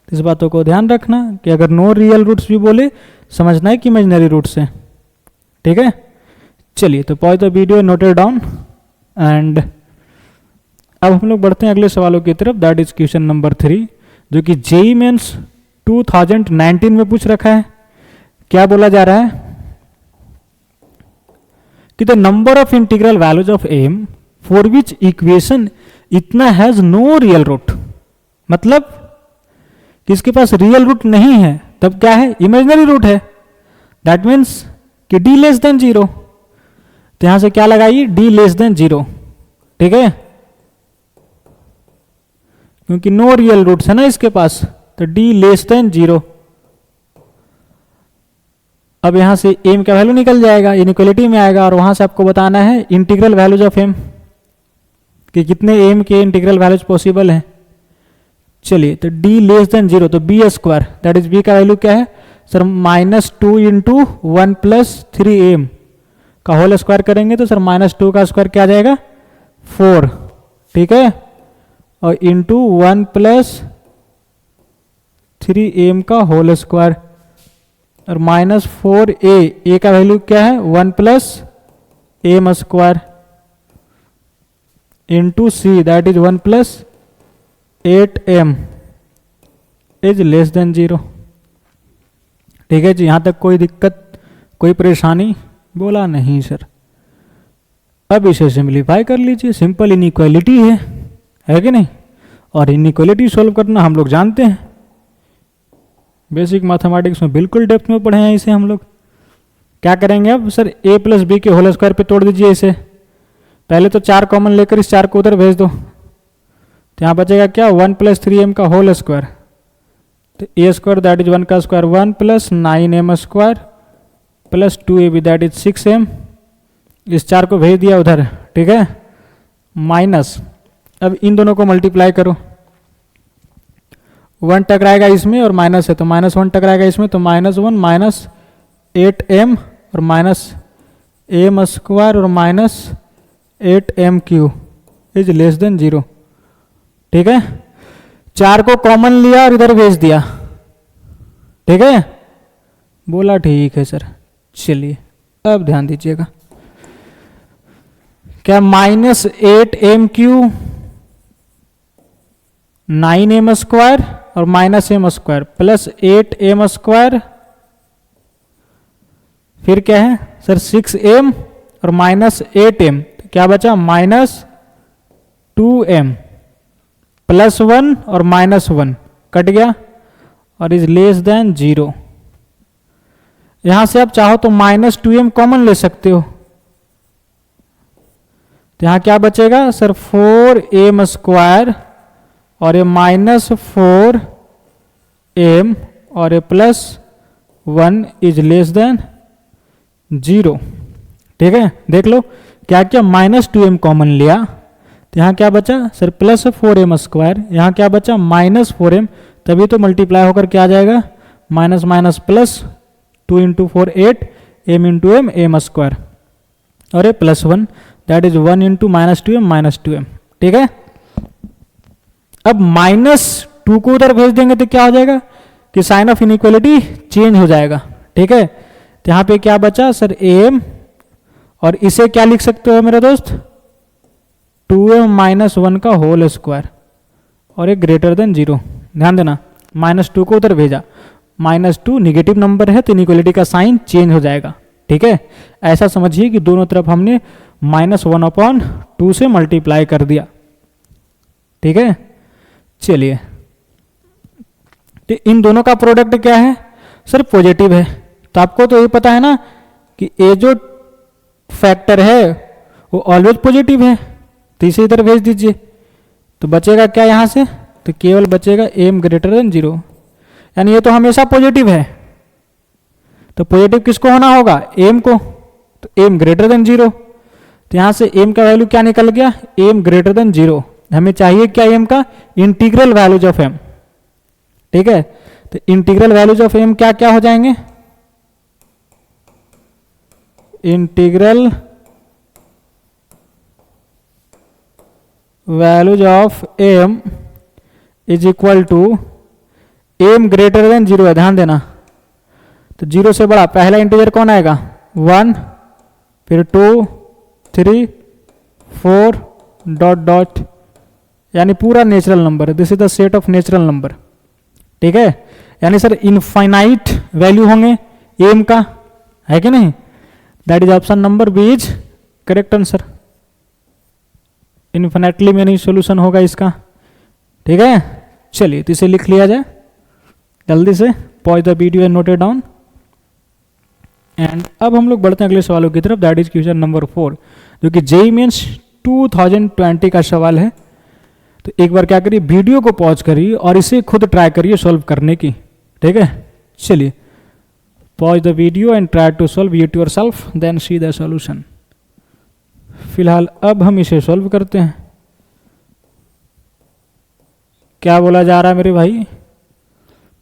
इस बातों को ध्यान रखना कि अगर नो रियल रूट्स भी बोले समझना है कि इमेजिनरी रूट्स हैं। ठीक है, चलिए तो pause the video, noted down. And अब हम लोग बढ़ते हैं अगले सवालों की तरफ, दैट इज क्वेश्चन नंबर 3, जो कि जेईई मेंस 2019 में पूछ रखा है। क्या बोला जा रहा है कि the number of integral values of M for which equation इतना हैज नो रियल रूट, मतलब कि इसके पास रियल रूट नहीं है, तब क्या है, इमेजिनरी रूट है। दैट मीन्स कि d लेस देन 0। तो यहां से क्या लगाइए, d लेस देन 0। ठीक है, क्योंकि नो रियल रूट्स है ना इसके पास, तो d लेस देन 0। अब यहां से m का वैल्यू निकल जाएगा, इनइक्वालिटी में आएगा, और वहां से आपको बताना है इंटीग्रल वैल्यूज ऑफ m कि कितने m के इंटीग्रल वैल्यूज पॉसिबल है। चलिए, तो d लेस देन 0, तो b square, that is b का वैल्यू क्या है सर, -2 इंटू 1 प्लस 3m का होल स्क्वायर करेंगे तो सर -2 का स्क्वायर क्या आ जाएगा 4। ठीक है, और इंटू 1 प्लस 3m का होल स्क्वायर, और -4a, का वैल्यू क्या है 1 plus m square into c, that is 1 plus 8m is less than 0। ठीक है जी, यहां तक कोई दिक्कत, कोई परेशानी, बोला नहीं सर। अब इसे सिंप्लीफाई कर लीजिए, सिंपल इनइक्वालिटी है कि नहीं। और इनइक्वालिटी सोल्व करना हम लोग जानते हैं, बेसिक मैथमेटिक्स में बिल्कुल डेप्थ में पढ़े हैं इसे हम लोग। क्या करेंगे अब सर, a प्लस बी के होल स्क्वायर पे तोड़ दीजिए इसे। पहले तो 4 कॉमन लेकर इस 4 को उधर भेज दो, तो यहाँ बचेगा क्या 1 प्लस 3m का होल स्क्वायर, तो a स्क्वायर दैट इज 1 का square 1 plus 9m square plus 2ab that is 6m। इस 4 को भेज दिया उधर। ठीक है, माइनस, अब इन दोनों को मल्टीप्लाई करो, 1 टकराएगा इसमें और माइनस है तो -1 टकराएगा इसमें, तो -1 माइनस 8m और माइनस m स्क्वायर और minus 8m³ is less than 0। ठीक है, 4 को कॉमन लिया और इधर भेज दिया। ठीक है, बोला ठीक है सर। चलिए अब ध्यान दीजिएगा, क्या -8m³ 9m स्क्वायर और minus M square plus 8m square, फिर क्या है सर 6m और माइनस 8m, तो क्या बचा माइनस 2m प्लस 1 और माइनस 1 कट गया और इज लेस देन 0। यहां से आप चाहो तो माइनस 2m कॉमन ले सकते हो, तो यहां क्या बचेगा सर 4m स्क्वायर और ये माइनस 4m और ये प्लस 1 इज लेस देन 0। ठीक है, देख लो क्या क्या माइनस 2m कॉमन लिया, तो यहाँ क्या बचा सर प्लस 4m स्क्वायर, यहाँ क्या बचा माइनस 4m, तभी तो मल्टीप्लाई होकर क्या आ जाएगा minus minus plus 2 into 4 8 m into m square और ये plus 1 that is 1 into minus 2m। ठीक है, अब माइनस 2 को उधर भेज देंगे तो क्या हो जाएगा कि साइन ऑफ इनइक्वालिटी चेंज हो जाएगा। ठीक है, तो यहाँ पे क्या बचा सर m और इसे क्या लिख सकते हो मेरे दोस्त 2m माइनस 1 का होल स्क्वायर और एक ग्रेटर देन 0। ध्यान देना माइनस 2 को उधर भेजा, माइनस 2 निगेटिव नंबर है तो इनइक्वालिटी का साइन चेंज हो जाएगा। ठीक है, ऐसा समझिए कि दोनों तरफ हमने माइनस 1/2 से मल्टीप्लाई कर दिया। ठीक है, चलिए तो इन दोनों का प्रोडक्ट क्या है सर पॉजिटिव है, तो आपको तो ये पता है ना कि ये जो फैक्टर है वो ऑलवेज पॉजिटिव है, तो इसे इधर भेज दीजिए, तो बचेगा क्या यहाँ से, तो केवल बचेगा m ग्रेटर देन 0, यानी ये तो हमेशा पॉजिटिव है, तो पॉजिटिव किसको होना होगा m को, तो m ग्रेटर देन 0, तो यहाँ से m का वैल्यू क्या निकल गया m ग्रेटर देन 0। हमें चाहिए क्या m का इंटीग्रल वैल्यूज ऑफ m। ठीक है, तो इंटीग्रल वैल्यूज ऑफ m क्या क्या हो जाएंगे, integral values of m is equal to m greater than 0 है, ध्यान देना, तो 0 से बड़ा पहला इंटीजर कौन आएगा 1, फिर 2 3 4 डॉट डॉट, यानी पूरा natural number, this is the set of natural number. ठीक है, यानी सर इनफाइनाइट वैल्यू होंगे m का, है कि नहीं, that is option number B is correct answer. Infinitely में नहीं सोल्यूशन होगा इसका। ठीक है, चलिए तो इसे लिख लिया जाए जल्दी से, pause the video and note it down. And अब हम लोग बढ़ते हैं अगले सवालों की तरफ, दैट इज क्वेश्चन नंबर 4 जो कि जेईई मेंस 2020 का सवाल है। तो एक बार क्या करिए वीडियो को पॉज करिए और इसे खुद ट्राई करिए सॉल्व करने की। ठीक है, चलिए pause the video and try to solve it yourself, then see the solution. फिलहाल अब हम इसे सॉल्व करते हैं। क्या बोला जा रहा है मेरे भाई,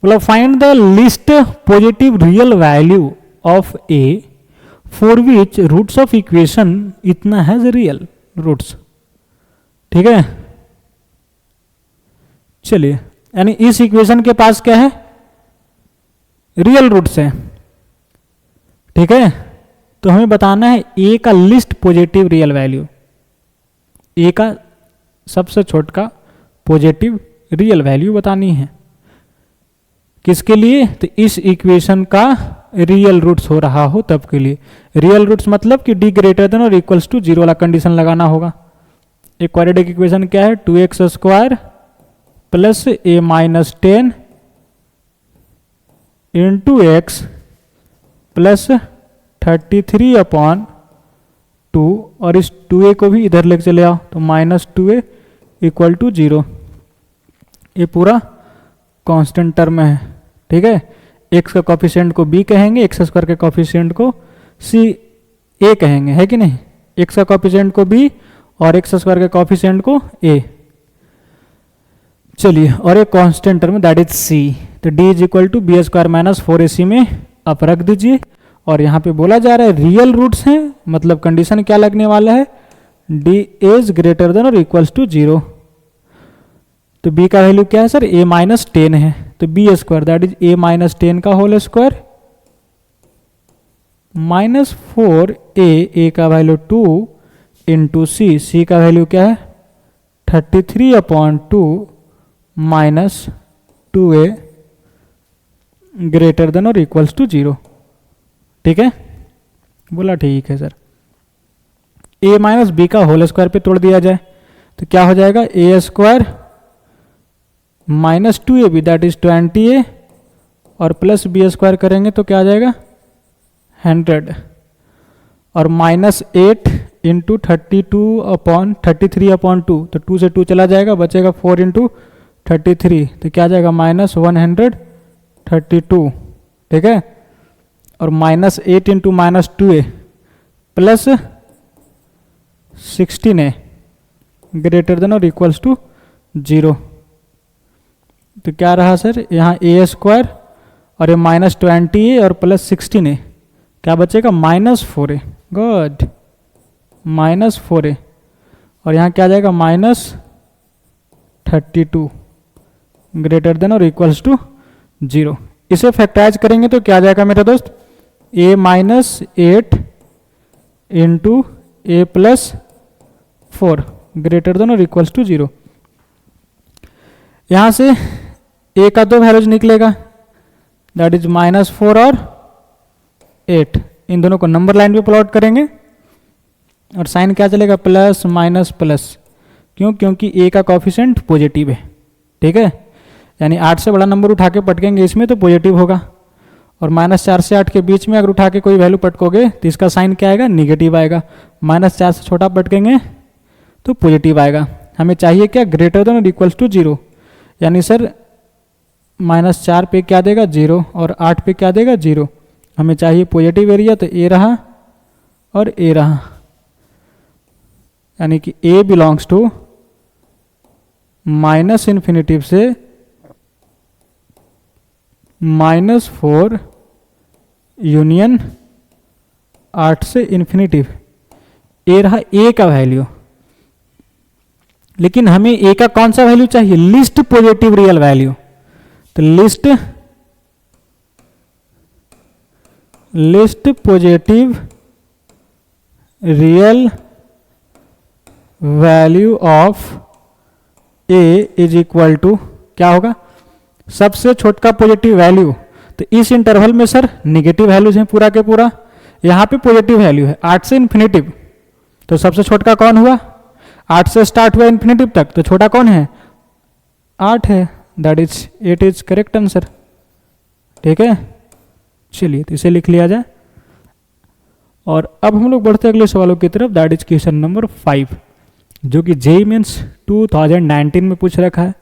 बोला find the least positive real value of A for which roots of equation इतना हैज रियल रूट्स। ठीक है, चलिए यानी इस इक्वेशन के पास क्या है रियल रूट्स है। ठीक है, तो हमें बताना है ए का लिस्ट पॉजिटिव रियल वैल्यू, ए का सबसे छोटा पॉजिटिव रियल वैल्यू बतानी है। किसके लिए, तो इस इक्वेशन का रियल रूट्स हो रहा हो तब के लिए। रियल रूट्स मतलब कि डी ग्रेटर देन और इक्वल्स टू 0 वाला कंडीशन लगाना होगा। एक क्वाड्रेटिक इक्वेशन क्या है 2x square plus a minus 10 into X plus 33/2 और इस 2a को भी इधर लेके चले आओ तो माइनस 2a इक्वल टू 0। ये पूरा कांस्टेंट टर्म है। ठीक है, x का कॉफिशिएंट को b कहेंगे, एक्स स्क्वायर के कॉफिशिएंट को c a कहेंगे, है कि नहीं। x का कॉफिशिएंट को b और एक्स स्क्वायर के कॉफिशिएंट को a। चलिए और एक constant term that is c, तो d is equal to B square minus 4ac में आप रख दीजिए। और यहाँ पे बोला जा रहा है रियल रूट्स हैं, मतलब कंडीशन क्या लगने वाला है d इज ग्रेटर देन और इक्वल्स टू 0। तो b का वैल्यू क्या है सर a माइनस 10 है, तो B square that is a minus 10 का होल स्क्वायर माइनस 4a का वैल्यू 2 इंटू c का वैल्यू क्या है 33/2 माइनस 2a ग्रेटर देन और इक्वल्स टू 0। ठीक है, बोला ठीक है सर। a माइनस बी का होल स्क्वायर पे तोड़ दिया जाए तो क्या हो जाएगा, A square minus 2ab that is 20a और प्लस बी स्क्वायर करेंगे तो क्या आ जाएगा 100 और माइनस 8 इंटू 33/2 तो 2 से 2 चला जाएगा, बचेगा 4 इंटू 33 तो क्या आ जाएगा माइनस 132। ठीक है, और minus 8 into minus 2a plus 16a greater than और इक्वल्स टू 0। तो क्या रहा सर, यहाँ ए स्क्वायर और ये माइनस 20a और प्लस 16a क्या बचेगा -4a। गुड, -4a और यहाँ क्या आ जाएगा -32 ग्रेटर देन और इक्वल्स टू 0। इसे फैक्टराइज करेंगे तो क्या आ जाएगा मेरा दोस्त, a minus 8 into A plus 4 greater than और इक्वल्स टू 0। यहाँ से a का 2 वैल्यूज निकलेगा दैट इज -4 और 8। इन दोनों को नंबर लाइन पे प्लॉट करेंगे और साइन क्या चलेगा, प्लस माइनस प्लस। क्यों, क्योंकि a का कॉफिशेंट पॉजिटिव है। ठीक है, यानी 8 से बड़ा नंबर उठा के पटकेंगे इसमें तो पॉजिटिव होगा, और -4 से 8 के बीच में अगर उठा के कोई वैल्यू पटकोगे तो इसका साइन क्या आएगा, निगेटिव आएगा। -4 से छोटा पटकेंगे तो पॉजिटिव आएगा। हमें चाहिए क्या, ग्रेटर देन और इक्वल्स टू 0, यानी सर -4 पे क्या देगा 0 और 8 पे क्या देगा 0। हमें चाहिए पॉजिटिव एरिया तो ए रहा और ए रहा, यानी कि a belongs to minus infinity से -4 यूनियन 8 से इन्फिनिटिव। ए रहा a का वैल्यू, लेकिन हमें a का कौन सा वैल्यू चाहिए, लिस्ट पॉजिटिव रियल वैल्यू। तो least positive real value of a is equal to क्या होगा, सबसे छोटा पॉजिटिव वैल्यू। तो इस इंटरवल में सर निगेटिव वैल्यूज हैं पूरा के पूरा, यहाँ पे पॉजिटिव वैल्यू है 8 से इन्फिनिटिव। तो सबसे छोटा कौन हुआ, 8 से स्टार्ट हुआ इन्फिनिटिव तक, तो छोटा कौन है 8 है, that is 8 is correct answer. ठीक है, चलिए तो इसे लिख लिया जाए। और अब हम लोग बढ़ते अगले सवालों की तरफ, दैट इज क्वेश्चन नंबर 5 जो कि जेईई मेंस 2019 में पूछ रखा है।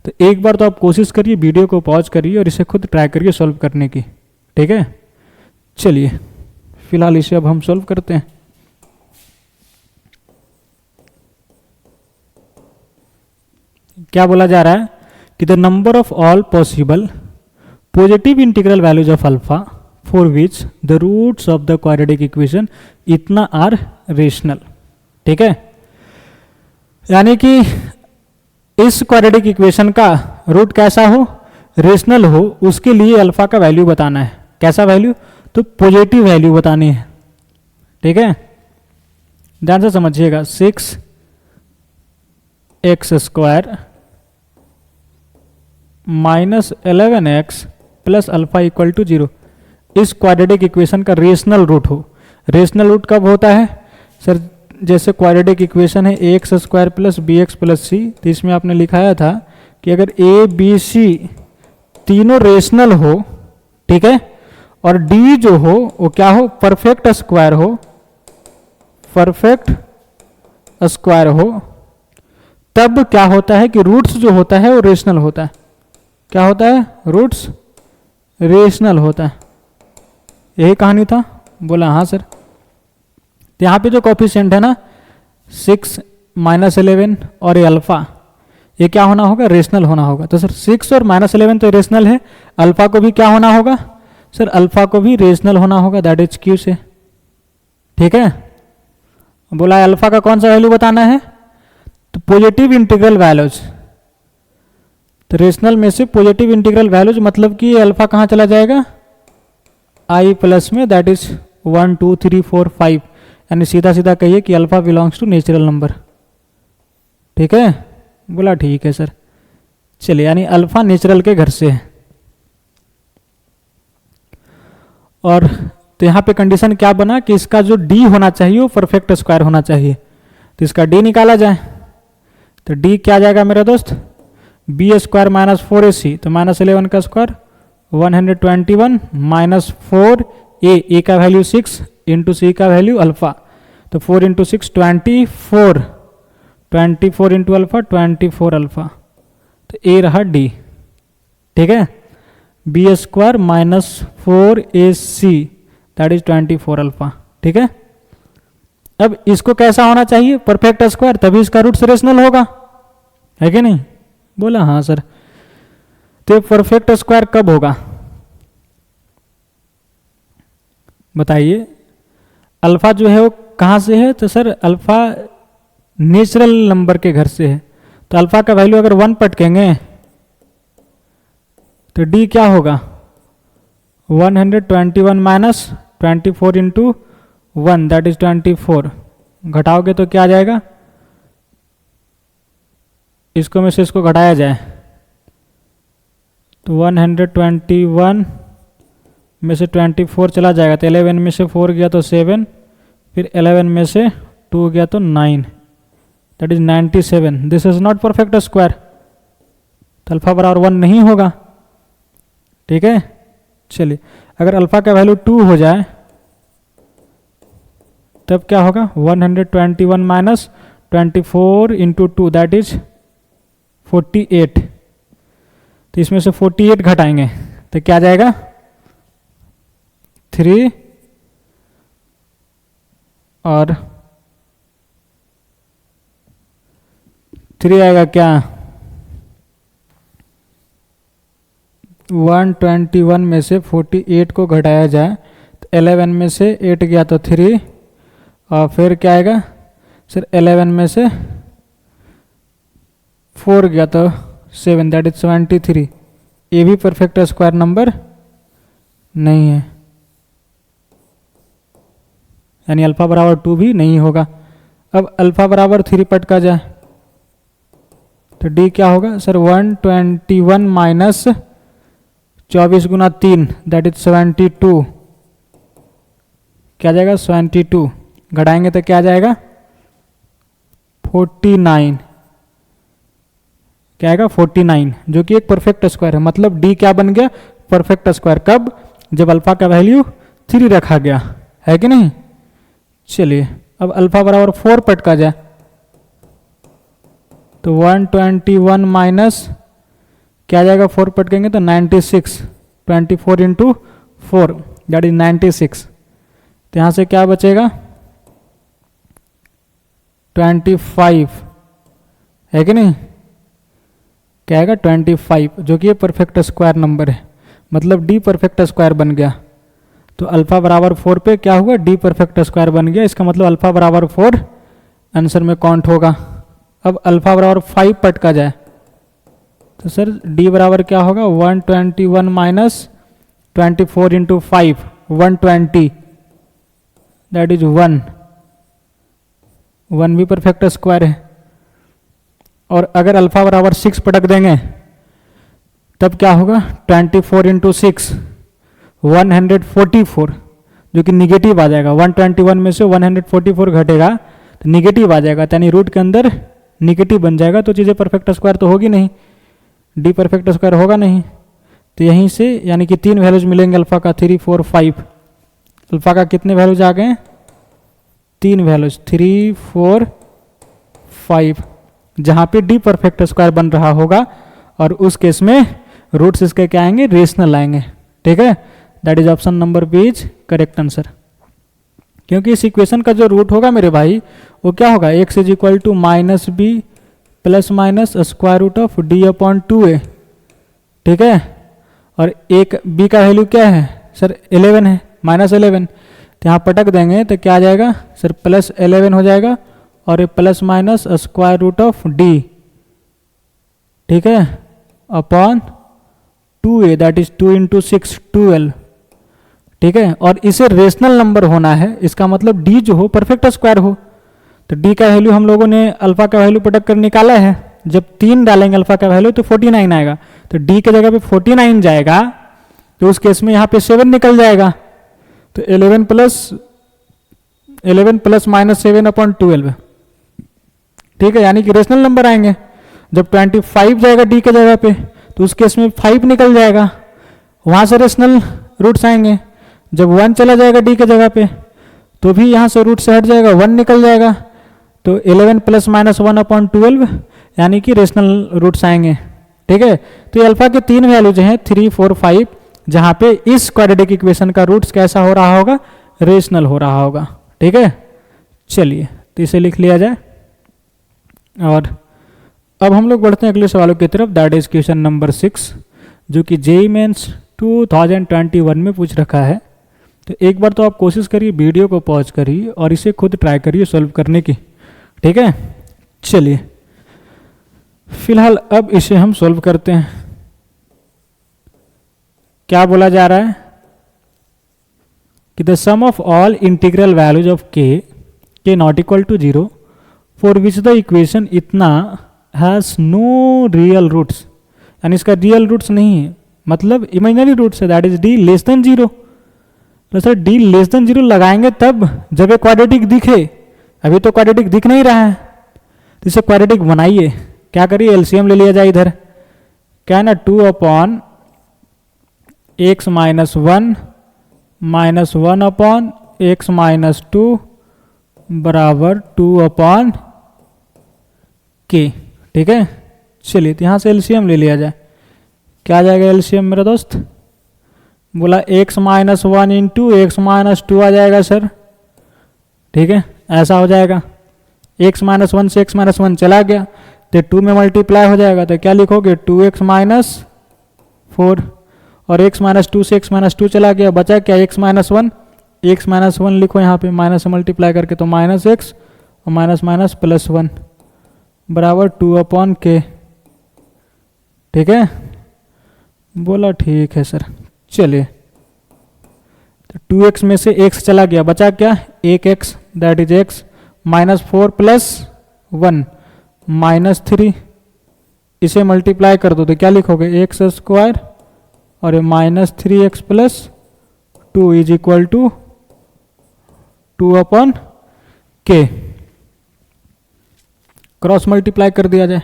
तो एक बार तो आप कोशिश करिए, वीडियो को पॉज करिए और इसे खुद ट्राई करिए सॉल्व करने की। ठीक है, चलिए फिलहाल इसे अब हम सॉल्व करते हैं। क्या बोला जा रहा है कि the number of all possible positive integral values of alpha for which the roots of the quadratic equation इतना आर रेशनल। ठीक है, यानी कि इस क्वाड्रेटिक इक्वेशन का रूट कैसा हो, रेशनल हो, उसके लिए अल्फा का वैल्यू बताना है। कैसा वैल्यू, तो पॉजिटिव वैल्यू बतानी है। ठीक है, ध्यान से समझिएगा, 6x² minus 11x plus alpha equal to 0 इस क्वाड्रेटिक इक्वेशन का रेशनल रूट हो। रेशनल रूट कब होता है सर, जैसे क्वाड्रेटिक इक्वेशन है ax² plus bx plus c, तो इसमें आपने लिखाया था कि अगर a b c तीनों रेशनल हो, ठीक है, और d जो हो वो क्या हो, परफेक्ट स्क्वायर हो, परफेक्ट स्क्वायर हो, तब क्या होता है कि रूट्स जो होता है वो रेशनल होता है। क्या होता है, रूट्स रेशनल होता है। यही कहानी था, बोला हाँ सर। तो यहाँ पे जो कोफिशिएंट है ना 6 माइनस 11 और ये अल्फा, ये क्या होना होगा, रेशनल होना होगा। तो सर 6 और -11 तो रेशनल है, अल्फा को भी क्या होना होगा सर, अल्फा को भी रेशनल होना होगा, दैट इज क्यू से। ठीक है, बोला अल्फा का कौन सा वैल्यू बताना है, तो पॉजिटिव इंटीग्रल वैल्यूज। तो रेशनल में से पॉजिटिव इंटीग्रल वैल्यूज मतलब कि अल्फा कहाँ चला जाएगा, आई प्लस में, दैट इज 1 2 3 4 5, यानी सीधा सीधा कहिए कि alpha belongs to natural number. ठीक है, बोला ठीक है सर। चलिए, यानी अल्फा नेचुरल के घर से है। और तो यहाँ पे कंडीशन क्या बना कि इसका जो डी होना चाहिए वो परफेक्ट स्क्वायर होना चाहिए। तो इसका डी निकाला जाए, तो डी क्या आ जाएगा मेरा दोस्त, बी स्क्वायर माइनस 4ac, तो माइनस 11 का स्क्वायर 121 माइनस 4 ए का वैल्यू 6 इंटू सी का वैल्यू अल्फा, तो 4 इंटू 6 24, 24 इंटू अल्फा 24 अल्फा, तो ए रहा डी। ठीक है, B square minus 4ac that is 24 alpha. ठीक है, अब इसको कैसा होना चाहिए, परफेक्ट स्क्वायर, तभी इसका रूट रेशनल होगा, है कि नहीं? बोला हाँ सर। तो परफेक्ट स्क्वायर कब होगा बताइए? अल्फा जो है वो कहाँ से है, तो सर अल्फा नेचुरल नंबर के घर से है। तो अल्फा का वैल्यू अगर 1 पटकेंगे तो डी क्या होगा, 121 माइनस 24 इंटू 1 दैट इज 24, घटाओगे तो क्या आ जाएगा, इसको में से इसको घटाया जाए तो 121 में से 24 चला जाएगा, तो 11 में से 4 गया तो 7, फिर 11 में से 2 गया तो 9 that is 97। This is not perfect square, तो अल्फा बराबर 1 नहीं होगा। ठीक है, चलिए अगर अल्फा का वैल्यू 2 हो जाए तब क्या होगा, 121 माइनस 24 इंटू 2 दैट इज 48, तो इसमें से 48 घटाएंगे तो क्या जाएगा 3 और 3 आएगा क्या, 121 में से 48 को घटाया जाए तो 11 में से 8 गया तो 3 और फिर क्या आएगा सर 11 में से 4 गया तो 7 दैट इज 73। ये भी परफेक्ट स्क्वायर नंबर नहीं है, यानी अल्फा बराबर 2 भी नहीं होगा। अब अल्फा बराबर 3 पटका जाए तो डी क्या होगा sir, 121 minus 24 Guna 3 that is 72, क्या जाएगा 72, घटाएंगे तो क्या जाएगा 49, क्या आएगा 49, जो कि एक परफेक्ट स्क्वायर है। मतलब डी क्या बन गया, परफेक्ट स्क्वायर, कब, जब अल्फा का वैल्यू 3 रखा गया, है कि नहीं? चलिए अब अल्फा बराबर 4 पटका जाए तो 121 माइनस क्या जाएगा 4 पटकेंगे तो 96, 24 इंटू 4 दैट इज 96, तो यहाँ से क्या बचेगा 25, है कि नहीं? क्या आएगा 25, जो कि ये परफेक्ट स्क्वायर नंबर है, मतलब डी परफेक्ट स्क्वायर बन गया। तो अल्फा बराबर 4 पे क्या हुआ, डी परफेक्ट स्क्वायर बन गया, इसका मतलब अल्फा बराबर 4 आंसर में काउंट होगा। अब अल्फा बराबर 5 पटका जाए तो सर डी बराबर क्या होगा, 121 माइनस 24 इंटू 5 120 दैट इज 1 भी परफेक्ट स्क्वायर है। और अगर अल्फा बराबर 6 पटक देंगे तब क्या होगा, 24 इंटू 6 144, जो कि निगेटिव आ जाएगा, 121 में से 144 घटेगा तो निगेटिव आ जाएगा, यानी रूट के अंदर निगेटिव बन जाएगा, तो चीज़ें परफेक्ट स्क्वायर तो होगी नहीं, डी परफेक्ट स्क्वायर होगा नहीं। तो यहीं से यानी कि 3 वैल्यूज मिलेंगे अल्फा का, 3 4 5। अल्फा का कितने वैल्यूज आ गए, 3 वैल्यूज 3 4 5, जहाँ पे डी परफेक्ट स्क्वायर बन रहा होगा, और उस केस में रूट्स इसके क्या आएंगे, रेशनल आएंगे। ठीक है, that is option number B is correct answer. क्योंकि इस इक्वेशन का जो रूट होगा मेरे भाई वो क्या होगा, X is equal to minus B plus minus square root of D upon 2a। ठीक है, और एक बी का वैल्यू क्या है सर 11 है, -11, तो यहाँ पटक देंगे तो क्या आ जाएगा सर +11 हो जाएगा, और ये plus minus square root of D, ठीक है, upon 2a that is 2 into 6 12। ठीक है, और इसे रेशनल नंबर होना है, इसका मतलब डी जो हो परफेक्ट स्क्वायर हो। तो डी का वैल्यू हम लोगों ने अल्फा का वैल्यू पटक कर निकाला है, जब 3 डालेंगे अल्फा का वैल्यू तो 49 आएगा, तो डी के जगह पे 49 जाएगा, तो उस केस में यहाँ पे 7 निकल जाएगा, तो 11 प्लस माइनस 7/12, ठीक है, यानी कि रेशनल नंबर आएंगे। जब 25 जाएगा डी के जगह पे तो उस केस में 5 निकल जाएगा, वहां से रेशनल रूट्स आएंगे। जब 1 चला जाएगा डी के जगह पे तो भी यहाँ से रूट से हट जाएगा, 1 निकल जाएगा, तो 11 प्लस माइनस 1/12 यानी कि रेशनल रूट्स आएंगे, ठीक है। तो ये अल्फा के 3 वैल्यूज हैं 3, 4, 5, जहाँ पे इस क्वाड्रेटिक इक्वेशन का रूट्स कैसा हो रहा होगा, रेशनल हो रहा होगा, ठीक है। चलिए तो इसे लिख लिया जाए, और अब हम लोग बढ़ते हैं अगले सवालों की तरफ, दैट इज क्वेश्चन नंबर 6, जो कि जेईई मेंस 2021 में पूछ रखा है। तो एक बार तो आप कोशिश करिए, वीडियो को पॉज करिए और इसे खुद ट्राई करिए सॉल्व करने की, ठीक है। चलिए फिलहाल अब इसे हम सॉल्व करते हैं। क्या बोला जा रहा है कि the sum of all integral values of K not equal to 0 for which the equation इतना हैज नो रियल रूट्स, यानी इसका रियल रूट्स नहीं है, मतलब इमेजिनरी रूट्स है, that is D less than 0। तो सर डी लेस देन 0 लगाएंगे तब जब ये क्वाड्रेटिक दिखे, अभी तो क्वाड्रेटिक दिख नहीं रहा है, तो इसे क्वाड्रेटिक बनाइए। क्या करिए, एलसीएम ले लिया जाए इधर, क्या है ना, 2/(x - 1 - 1/(x - 2) बराबर 2/k, ठीक है। चलिए तो यहाँ से एलसीएम ले लिया जाए, क्या आ जाएगा एलसीएम मेरा दोस्त, बोला x - 1 इंटू x - 2 आ जाएगा सर, ठीक है, ऐसा हो जाएगा। x - 1 से x - 1 चला गया तो 2 में मल्टीप्लाई हो जाएगा, तो क्या लिखोगे 2x - 4, और x - 2 से x - 2 चला गया, बचा क्या x - 1, x - 1 लिखो यहाँ पे, माइनस से मल्टीप्लाई करके, तो -x और माइनस +1 बराबर 2/k, ठीक है। बोला ठीक है सर। चलिए तो 2x में से x चला गया, बचा क्या 1x, दैट इज x, -4 + 1 -3, इसे मल्टीप्लाई कर दो तो क्या लिखोगे x² और ये -3x + 2 is equal to 2/k। Cross multiply कर दिया जाए,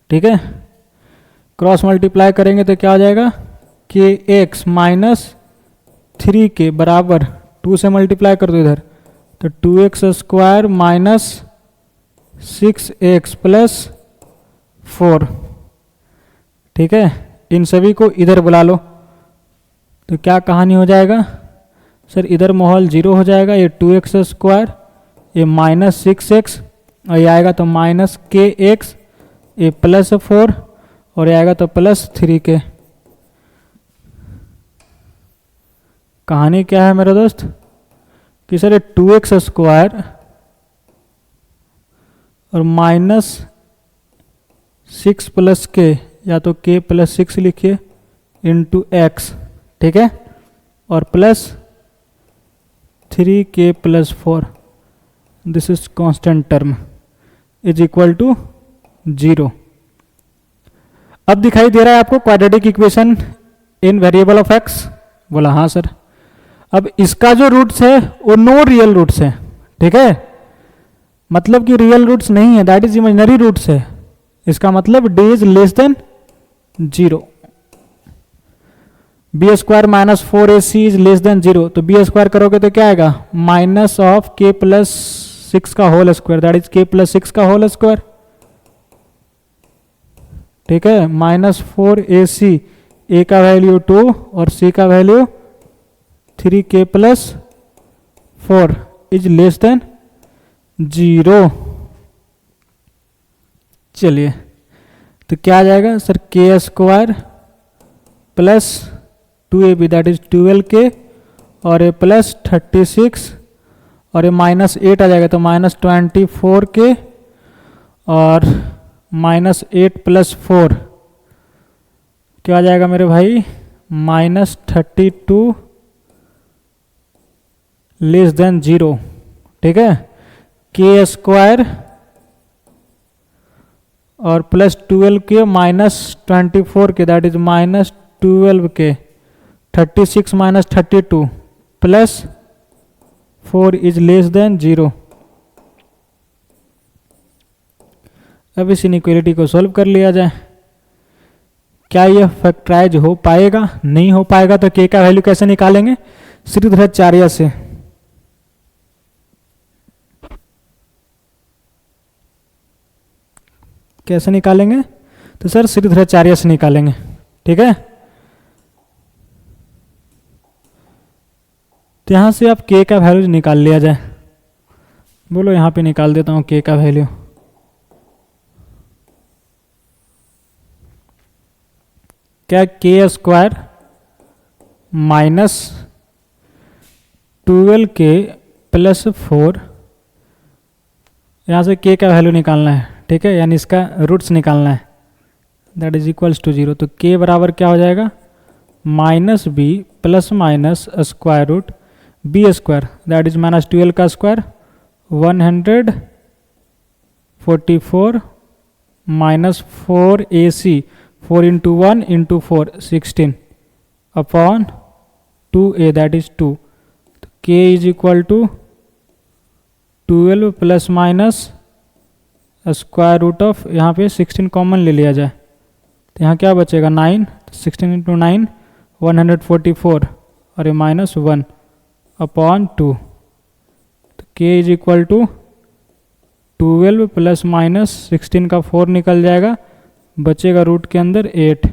ठीक है। क्रॉस मल्टीप्लाई करेंगे तो क्या हो जाएगा कि x - 3k बराबर 2 से मल्टीप्लाई कर दो इधर, तो 2x² - 6x + 4, ठीक है। इन सभी को इधर बुला लो तो क्या कहानी हो जाएगा सर, इधर माहौल 0 हो जाएगा, ये 2x², ये -6x, और ये आएगा तो -kx, ये +4, और ये आएगा तो +3k। कहानी क्या है मेरे दोस्त कि सर ये 2x² और -6 + k, या तो k + 6 लिखिए इंटू x, ठीक है, और +3k + 4, this is constant term, is equal to 0। अब दिखाई दे रहा है आपको quadratic equation in variable of x, बोला हाँ सर। अब इसका जो रूट्स है वो नो रियल रूट्स है, ठीक है, मतलब कि रियल रूट्स नहीं है, दैट इज इमेजिनरी रूट्स है, इसका मतलब d is less than 0। b² - 4ac is less than 0, तो b² करोगे तो क्या आएगा -k + 6 का whole square, that is k + 6 का होल स्क्वायर, ठीक है, -4ac, a का वैल्यू 2 और c का value 3k + 4 is less than 0। चलिए तो क्या आ जाएगा sir, k² + 2ab that is 12k, और ये +36, और ये -8 आ जाएगा तो -24k, और -8 + 4 क्या आ जाएगा मेरे भाई -32 लेस देन 0, ठीक है। k² और प्लस 12 के माइनस 24 के, दैट इज माइनस 12 के, 36 minus 32 plus 4 is less than 0। अब इस इनइक्वालिटी को सॉल्व कर लिया जाए। क्या यह फैक्टराइज हो पाएगा? नहीं हो पाएगा। तो k का वैल्यू कैसे निकालेंगे? श्रीधराचार्य से। कैसे निकालेंगे? तो सर श्रीधराचार्य से निकालेंगे। ठीक है, तो यहां से आप k का वैल्यू निकाल लिया जाए। बोलो, यहां पे निकाल देता हूं k का वैल्यू। क्या k square minus 12k plus 4, यहाँ से k का वैल्यू निकालना है। ठीक है, यानी इसका रूट्स निकालना है, दैट इज इक्वल्स टू 0। तो k बराबर क्या हो जाएगा? Minus b plus minus square root b square, that is minus 12 का square 144 minus 4ac, 4 into 1 into 4 16 upon 2a, that is 2। तो k is equal to 12 plus minus square root of, यहाँ पे 16 common ले लिया जाए तो यहाँ क्या बचेगा? 9। 16 इंटू 9 144 और ये माइनस 1 अपॉन 2। तो k is equal to 12 plus minus 16 का 4 निकल जाएगा, बचेगा रूट के अंदर 8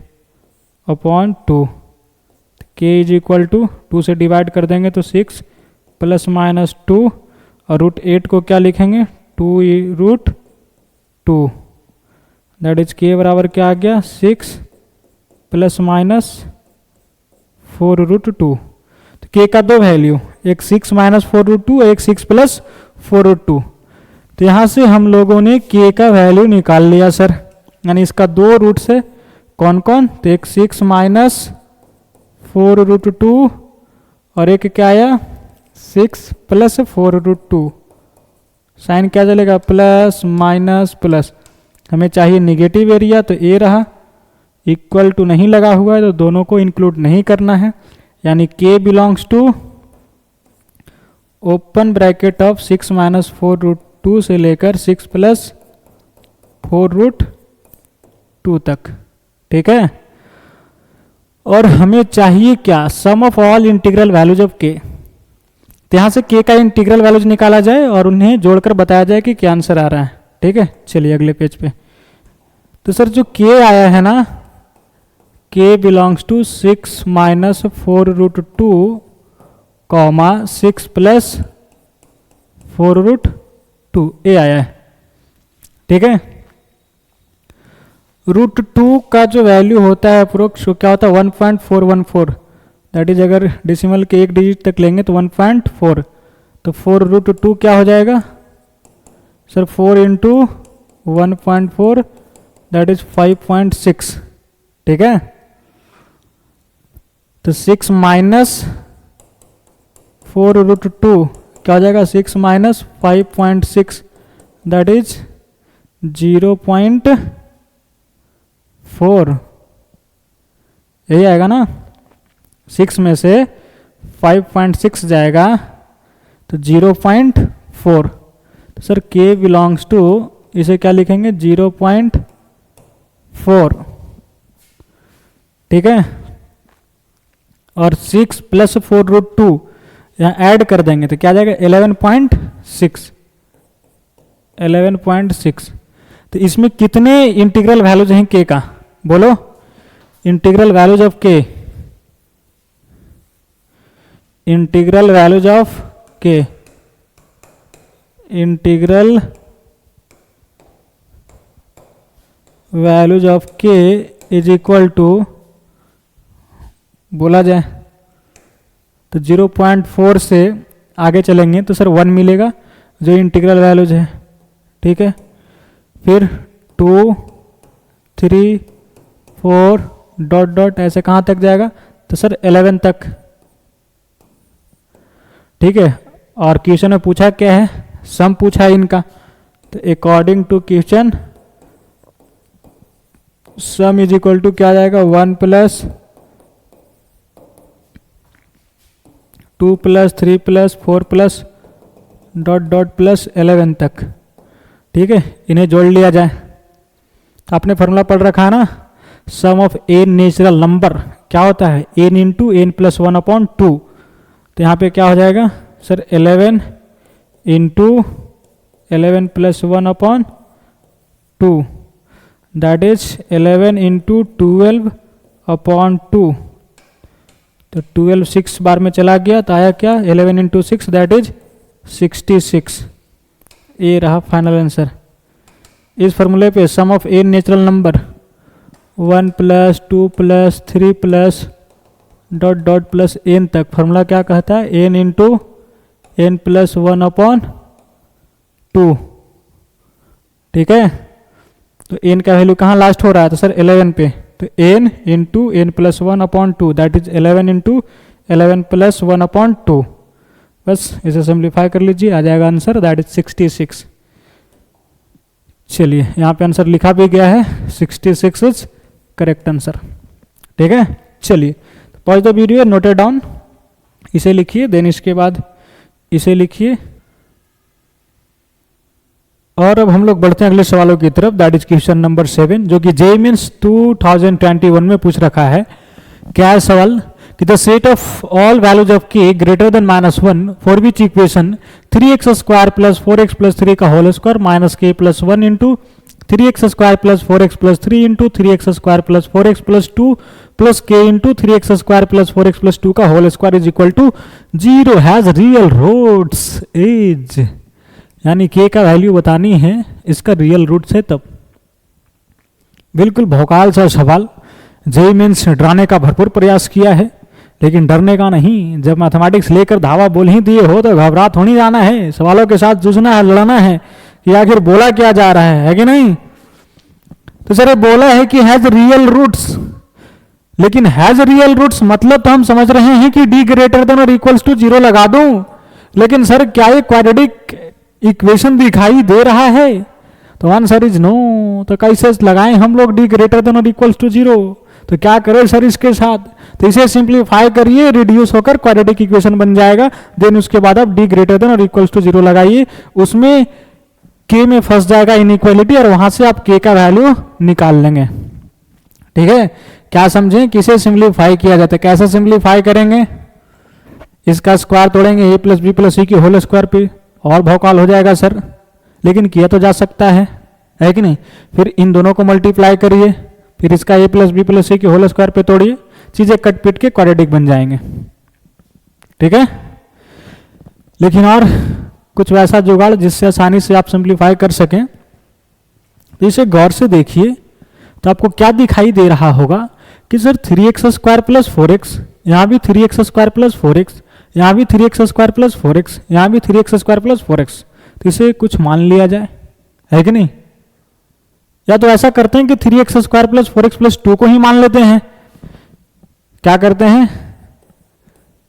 upon 2। k is equal to 2 से डिवाइड कर देंगे तो 6 प्लस माइनस 2 और रूट 8 को क्या लिखेंगे? 2 रूट 2, दैट इज k बराबर क्या आ गया? 6 प्लस माइनस 4 रूट 2। तो k का दो वैल्यू, एक 6 माइनस 4 रूट 2 और एक 6 प्लस 4 रूट 2। तो यहाँ से हम लोगों ने k का वैल्यू निकाल लिया सर, यानी इसका दो रूट से कौन कौन? तो एक 6 माइनस 4 रूट 2 और एक क्या आया? 6 प्लस 4 रूट 2। साइन क्या चलेगा? Plus minus plus. हमें चाहिए निगेटिव एरिया, तो ए रहा, इक्वल टू नहीं लगा हुआ है तो दोनों को इंक्लूड नहीं करना है, यानी k belongs to open bracket of 6 minus 4 root 2 से लेकर 6 प्लस 4 रूट 2 तक। ठीक है, और हमें चाहिए क्या? Sum of all integral values of k। तो यहाँ से k का इंटीग्रल वैल्यूज निकाला जाए और उन्हें जोड़कर बताया जाए कि क्या आंसर आ रहा है। ठीक है, चलिए अगले पेज पे। तो सर जो k आया है ना, k belongs to 6 minus 4 root 2 comma 6 plus 4 root 2, ए आया है। ठीक है, रूट 2 का जो वैल्यू होता है अप्रोक्स क्या होता है? 1.414, दैट इज अगर डेसिमल के एक डिजिट तक लेंगे तो 1.4, तो 4 रूट 2 क्या हो जाएगा सर? 4 into 1.4, that is 5.6। ठीक है, तो 6 माइनस 4 रूट 2 क्या हो जाएगा? 6 माइनस 5.6, दैट इज 0.4, यही आएगा ना। 6 में से 5.6 जाएगा तो 0.4। तो सर k बिलोंग्स टू, इसे क्या लिखेंगे? 0.4। ठीक है, और 6 प्लस 4 रूट 2 यहाँ ऐड कर देंगे तो क्या जाएगा? 11.6। 11.6। तो इसमें कितने इंटीग्रल वैल्यूज हैं k का? बोलो, integral values of k, integral values of k, integral values of k is equal to, बोला जाए तो 0.4 से आगे चलेंगे तो सर 1 मिलेगा जो इंटीग्रल वैल्यूज है। ठीक है, फिर 2 3 4 डॉट डॉट ऐसे कहाँ तक जाएगा? तो सर 11 तक। ठीक है, और क्वेश्चन में पूछा क्या है? सम पूछा है इनका, तो according to question sum is equal to क्या आ जाएगा 1 plus 2 plus 3 plus 4 plus dot dot plus 11 तक। ठीक है, इन्हें जोड़ लिया जाए। आपने फॉर्मूला पढ़ रखा है ना, sum of N natural number क्या होता है, N into N plus 1 upon 2। तो यहाँ पे क्या हो जाएगा sir 11 into 11 plus 1 upon 2, that is 11 into 12 upon 2। तो 12 6 बार में चला गया तो आया क्या 11 इंटू 6 दैट इज 66। ये रहा फाइनल आंसर। इस फॉर्मूले पे sum of N natural number 1 plus 2 plus 3 plus dot dot plus N तक, फॉर्मूला क्या कहता है N into N plus 1 upon 2। ठीक है, तो एन का वैल्यू कहाँ लास्ट हो रहा है, तो सर 11 पे, तो N into N plus 1 upon 2 that is 11 into 11 plus 1 upon 2। बस इसे सिंप्लीफाई कर लीजिए, आ जाएगा आंसर दैट इज 66। चलिए यहाँ पे आंसर लिखा भी गया है, 66 इज करेक्ट आंसर। ठीक है, चलिए pause the video, noted down, इसे लिखिए, देन इसके बाद इसे लिखिए। और अब हम लोग बढ़ते हैं अगले सवालों की तरफ, दैट इज क्वेश्चन नंबर 7, जो कि जेईई मेंस 2021 में पूछ रखा है। क्या है सवाल कि the set of all values of K greater than -1 for which equation 3x square plus 4x plus 3 का whole square minus K plus 1 into 3x square plus 4x plus 3 into 3x square plus 4x plus 2 plus K into 3x square plus 4x plus 2 का whole square is equal to 0 has real roots is, यानी K का value बतानी है, इसका real roots है तब। बिल्कुल भौकाल सा सवाल, जेईई मेंस डराने का भरपूर प्रयास किया है, लेकिन डरने का नहीं। जब मैथमेटिक्स लेकर धावा बोल ही दिए हो तो घबरा थोड़ी जाना है, सवालों के साथ जूझना है, लड़ना है कि आखिर बोला क्या जा रहा है कि नहीं। तो सर बोला है कि हैज रियल रूट्स, लेकिन हैज रियल रूट्स मतलब तो हम समझ रहे हैं कि डी ग्रेटर देन और इक्वल्स टू 0 लगा दूं, लेकिन सर क्या ये क्वाड्रेटिक इक्वेशन दिखाई दे रहा है, तो आंसर इज नो। तो कैसे लगाएं हम लोग डी ग्रेटर देन और इक्वल्स टू 0, तो क्या करें सर इसके साथ, तो इसे सिंप्लीफाई करिए, रिड्यूस होकर क्वाड्रेटिक इक्वेशन बन जाएगा। देन उसके बाद आप डी ग्रेटर देन और इक्वल्स टू 0 लगाइए, उसमें के में फंस जाएगा इनइक्वालिटी और वहां से आप के का वैल्यू निकाल लेंगे। ठीक है, क्या समझें किसे सिंप्लीफाई किया जाता है, कैसे सिंप्लीफाई करेंगे, इसका स्क्वायर तोड़ेंगे a प्लस बी प्लस सी की होल स्क्वायर पे, और भौकाल हो जाएगा सर, लेकिन किया तो जा सकता है कि नहीं। फिर इन दोनों को मल्टीप्लाई करिए, फिर इसका a प्लस बी प्लस सी की होल स्क्वायर पे तोड़िए, चीजें कट पिट के क्वाड्रेटिक बन जाएंगे। ठीक है, लेकिन और कुछ वैसा जुगाड़ जिससे आसानी से आप सिंप्लीफाई कर सकें, तो इसे गौर से देखिए, तो आपको क्या दिखाई दे रहा होगा कि sir 3x square plus 4x, यहाँ भी 3x स्क्वायर प्लस 4x, यहाँ भी 3x स्क्वायर प्लस 4x, यहाँ भी 3x स्क्वायर प्लस 4x, तो इसे कुछ मान लिया जाए, है कि नहीं। या तो ऐसा करते हैं कि 3x square plus 4x plus 2 को ही मान लेते हैं। क्या करते हैं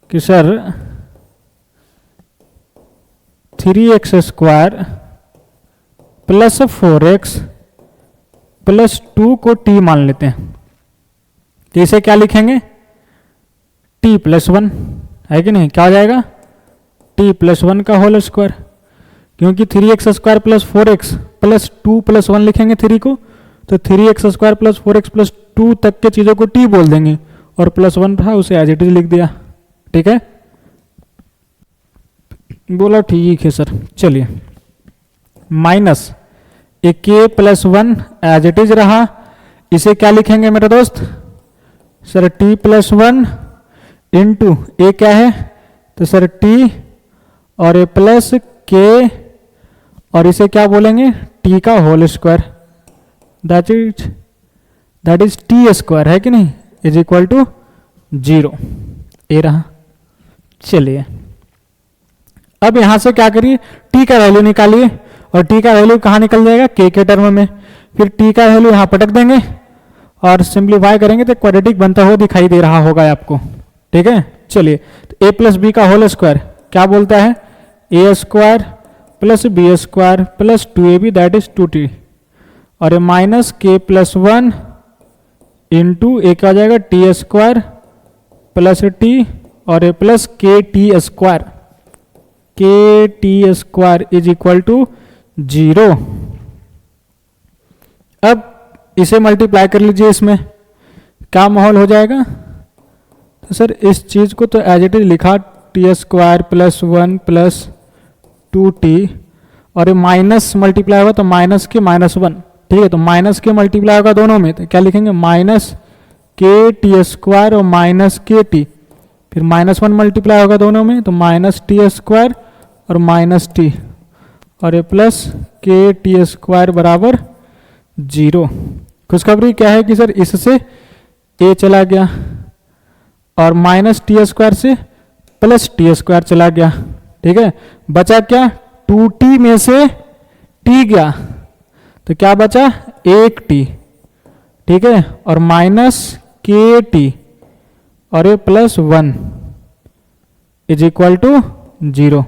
कि sir 3x square plus 4x plus 2 को t मान लेते हैं, तो इसे क्या लिखेंगे t प्लस 1, है कि नहीं। क्या हो जाएगा t प्लस 1 का होल स्क्वायर, क्योंकि 3x square plus 4x plus 2 plus 1 लिखेंगे 3 को, तो 3x square plus 4x plus 2 तक के चीजों को t बोल देंगे, और प्लस 1 था उसे एज इट इज लिख दिया। ठीक है, बोला ठीक है सर। चलिए माइनस ए के प्लस 1 एज इट इज रहा, इसे क्या लिखेंगे मेरे दोस्त सर t प्लस 1 इंटू ए क्या है, तो सर t और ए प्लस के, और इसे क्या बोलेंगे t का whole square, that is T square, है कि नहीं, इज इक्वल टू 0। ए रहा। चलिए अब यहां से क्या करिए, t का वैल्यू निकालिए, और t का वैल्यू कहाँ निकल जाएगा k के टर्म में, फिर t का वैल्यू यहां पटक देंगे और सिंप्लीफाई करेंगे तो क्वाड्रेटिक बनता हुआ दिखाई दे रहा होगा आपको। ठीक है, चलिए तो a प्लस बी का होल स्क्वायर क्या बोलता है, A square plus B square plus 2ab that is 2t, और माइनस के प्लस 1 इंटू ए क्या हो जाएगा टी स्क्वायर प्लस टी और A plus K T square, K T square is equal to 0। अब इसे मल्टीप्लाई कर लीजिए, इसमें क्या माहौल हो जाएगा। तो सर इस चीज को तो एज इट इज लिखा T square plus 1 plus 2t और ये माइनस मल्टीप्लाई होगा तो माइनस के -1, ठीक है। तो माइनस के मल्टीप्लाई होगा दोनों में तो क्या लिखेंगे माइनस के टी स्क्वायर और माइनस के टी, फिर -1 मल्टीप्लाई होगा दोनों में तो माइनस टी स्क्वायर और माइनस टी और ये प्लस के टी स्क्वायर बराबर 0। खुशखबरी क्या है कि सर इससे a चला गया और माइनस टी स्क्वायर से प्लस टी स्क्वायर चला गया, ठीक है। बचा क्या 2t में से t गया तो क्या बचा 1t, ठीक है, और माइनस के टी और ये प्लस 1 इज इक्वल टू 0,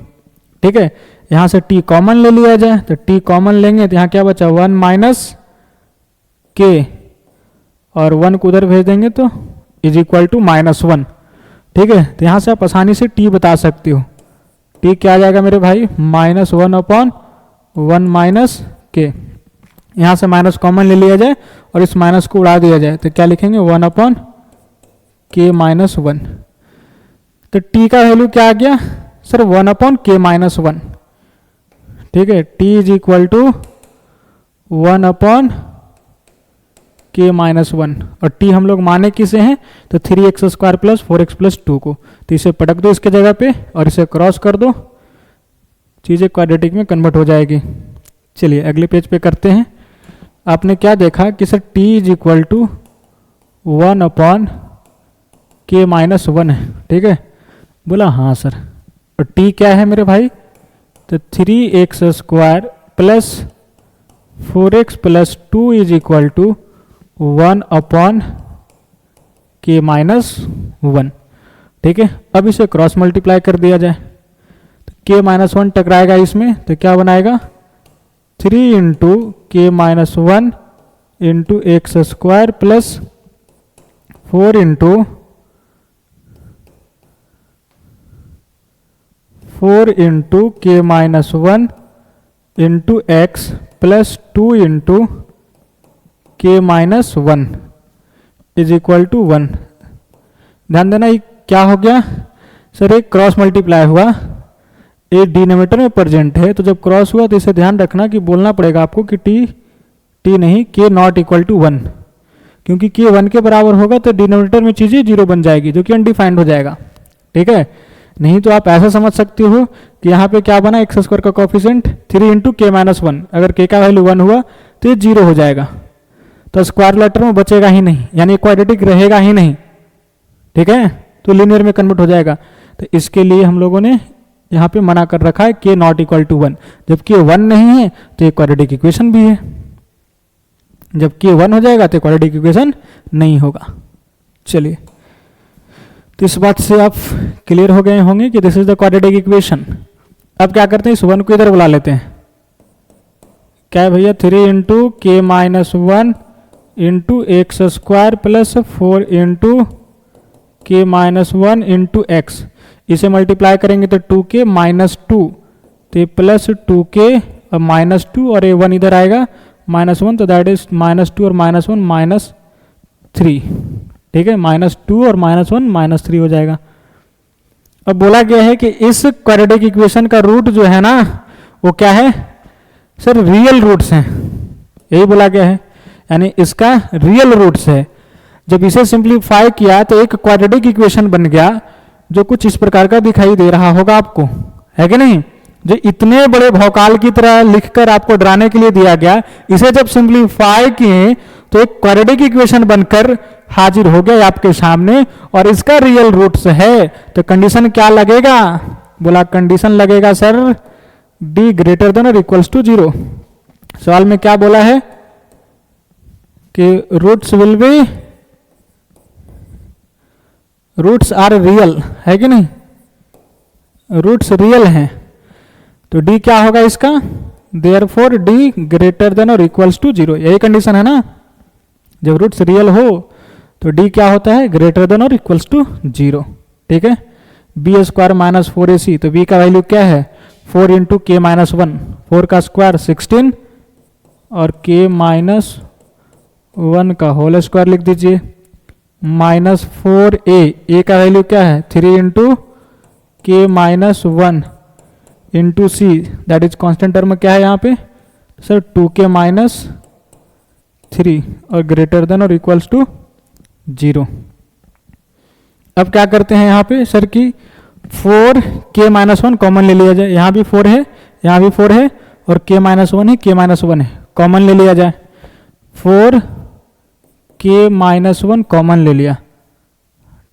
ठीक है। यहां से t कॉमन ले लिया जाए तो t कॉमन लेंगे तो यहां क्या बचा 1 माइनस के और 1 को उधर भेज देंगे तो इज इक्वल टू -1, ठीक है। तो यहां से आप आसानी से t बता सकते हो। t क्या आ जाएगा मेरे भाई -1/1 माइनस के, यहां से माइनस कॉमन ले लिया जाए और इस माइनस को उड़ा दिया जाए तो क्या लिखेंगे 1/k -1। तो t का वैल्यू क्या आ गया सर 1/k -1, ठीक है। t is equal to 1/k -1 और t हम लोग माने किसे हैं तो 3x² प्लस 4x प्लस 2 को, तो इसे पटक दो इसके जगह पे और इसे क्रॉस कर दो, चीजें क्वाड्रेटिक में कन्वर्ट हो जाएगी। चलिए अगले पेज पे करते हैं। आपने क्या देखा कि sir t is equal to 1/k -1 है, ठीक है। बोला हाँ सर, और t क्या है मेरे भाई तो 3x² plus 4x plus 2 is equal to 1/k -1, ठीक है। अब इसे क्रॉस मल्टीप्लाई कर दिया जाए तो k -1 टकराएगा इसमें तो क्या बनाएगा 3 into k -1 into x² plus 4 into k -1 into x plus 2 into k -1 is equal to 1। ध्यान देना ये क्या हो गया सर एक क्रॉस मल्टीप्लाई हुआ, ये डिनोमिनेटर में प्रेजेंट है तो जब क्रॉस हुआ तो इसे ध्यान रखना कि बोलना पड़ेगा आपको कि t नहीं k नॉट इक्वल टू 1, क्योंकि k 1 के बराबर होगा तो डिनोमिनेटर में चीजें 0 बन जाएगी जो कि अनडिफाइंड हो जाएगा, ठीक है। नहीं तो आप ऐसा समझ सकते हो कि यहाँ पे क्या बना x² का कोफिशिएंट 3 इंटू k -1, अगर k का वैल्यू 1 हुआ तो ये 0 हो जाएगा तो स्क्वायर लेटर में बचेगा ही नहीं, यानी क्वाड्रेटिक रहेगा ही नहीं, ठीक है, तो लीनियर में कन्वर्ट हो जाएगा। तो इसके लिए हम लोगों ने यहाँ पे मना कर रखा है k नॉट इक्वल टू 1, जब k 1 नहीं है तो ये क्वाड्रेटिक इक्वेशन भी है, जब k 1 हो जाएगा तो क्वाड्रेटिक इक्वेशन नहीं होगा। चलिए तो इस बात से आप क्लियर हो गए होंगे कि this is the quadratic equation. अब क्या करते हैं इस 1 को इधर बुला लेते हैं, क्या है भैया 3 into k -1 into x² plus 4 into k -1 into x, इसे मल्टीप्लाई करेंगे तो 2k -2 तो प्लस 2k और -2 और ये 1 इधर आएगा -1 तो दैट इज -2 और -1 -3, ठीक है। -2 और -1 -3 हो जाएगा। अब बोला गया है कि इस क्वाड्रेटिक इक्वेशन का रूट जो है ना वो क्या है सर रियल रूट्स हैं, यही बोला गया है, यानी इसका रियल रूट्स है। जब इसे सिंप्लीफाई किया तो एक क्वाड्रेटिक इक्वेशन बन गया जो कुछ इस प्रकार का दिखाई दे रहा होगा आपको, है कि नहीं, जो इतने बड़े भौकाल की तरह लिखकर आपको डराने के लिए दिया गया, इसे जब सिंप्लीफाई किए तो एक क्वाड्रेटिक इक्वेशन बनकर हाजिर हो गया आपके सामने और इसका रियल रूट्स है। तो कंडीशन क्या लगेगा, बोला कंडीशन लगेगा सर d ग्रेटर देन और इक्वल्स टू 0। सवाल में क्या बोला है कि roots will be, roots are real, है कि नहीं, रूट्स रियल हैं तो d क्या होगा इसका, देयरफॉर d ग्रेटर देन और इक्वल्स टू 0, यही कंडीशन है ना। जब रूट्स रियल हो तो डी क्या होता है, ग्रेटर देन और इक्वल्स टू 0। ठीक है, बी स्क्वायर माइनस 4ac, तो बी का वैल्यू क्या है 4 इंटू के माइनस 1, 4 का स्क्वायर 16 और के माइनस 1 का होल स्क्वायर लिख दीजिए, माइनस 4a, ए का वैल्यू क्या है 3 into k minus 1 into c, that is constant term क्या है यहाँ पे सर 2k माइनस 3 और ग्रेटर देन और इक्वल्स टू 0। अब क्या करते हैं यहाँ पे सर कि 4k माइनस 1 कॉमन ले लिया जाए, यहाँ भी 4 है, यहाँ भी 4 है और k माइनस 1 है, k माइनस 1 है, कॉमन ले लिया जाए, 4k माइनस 1 कॉमन ले लिया।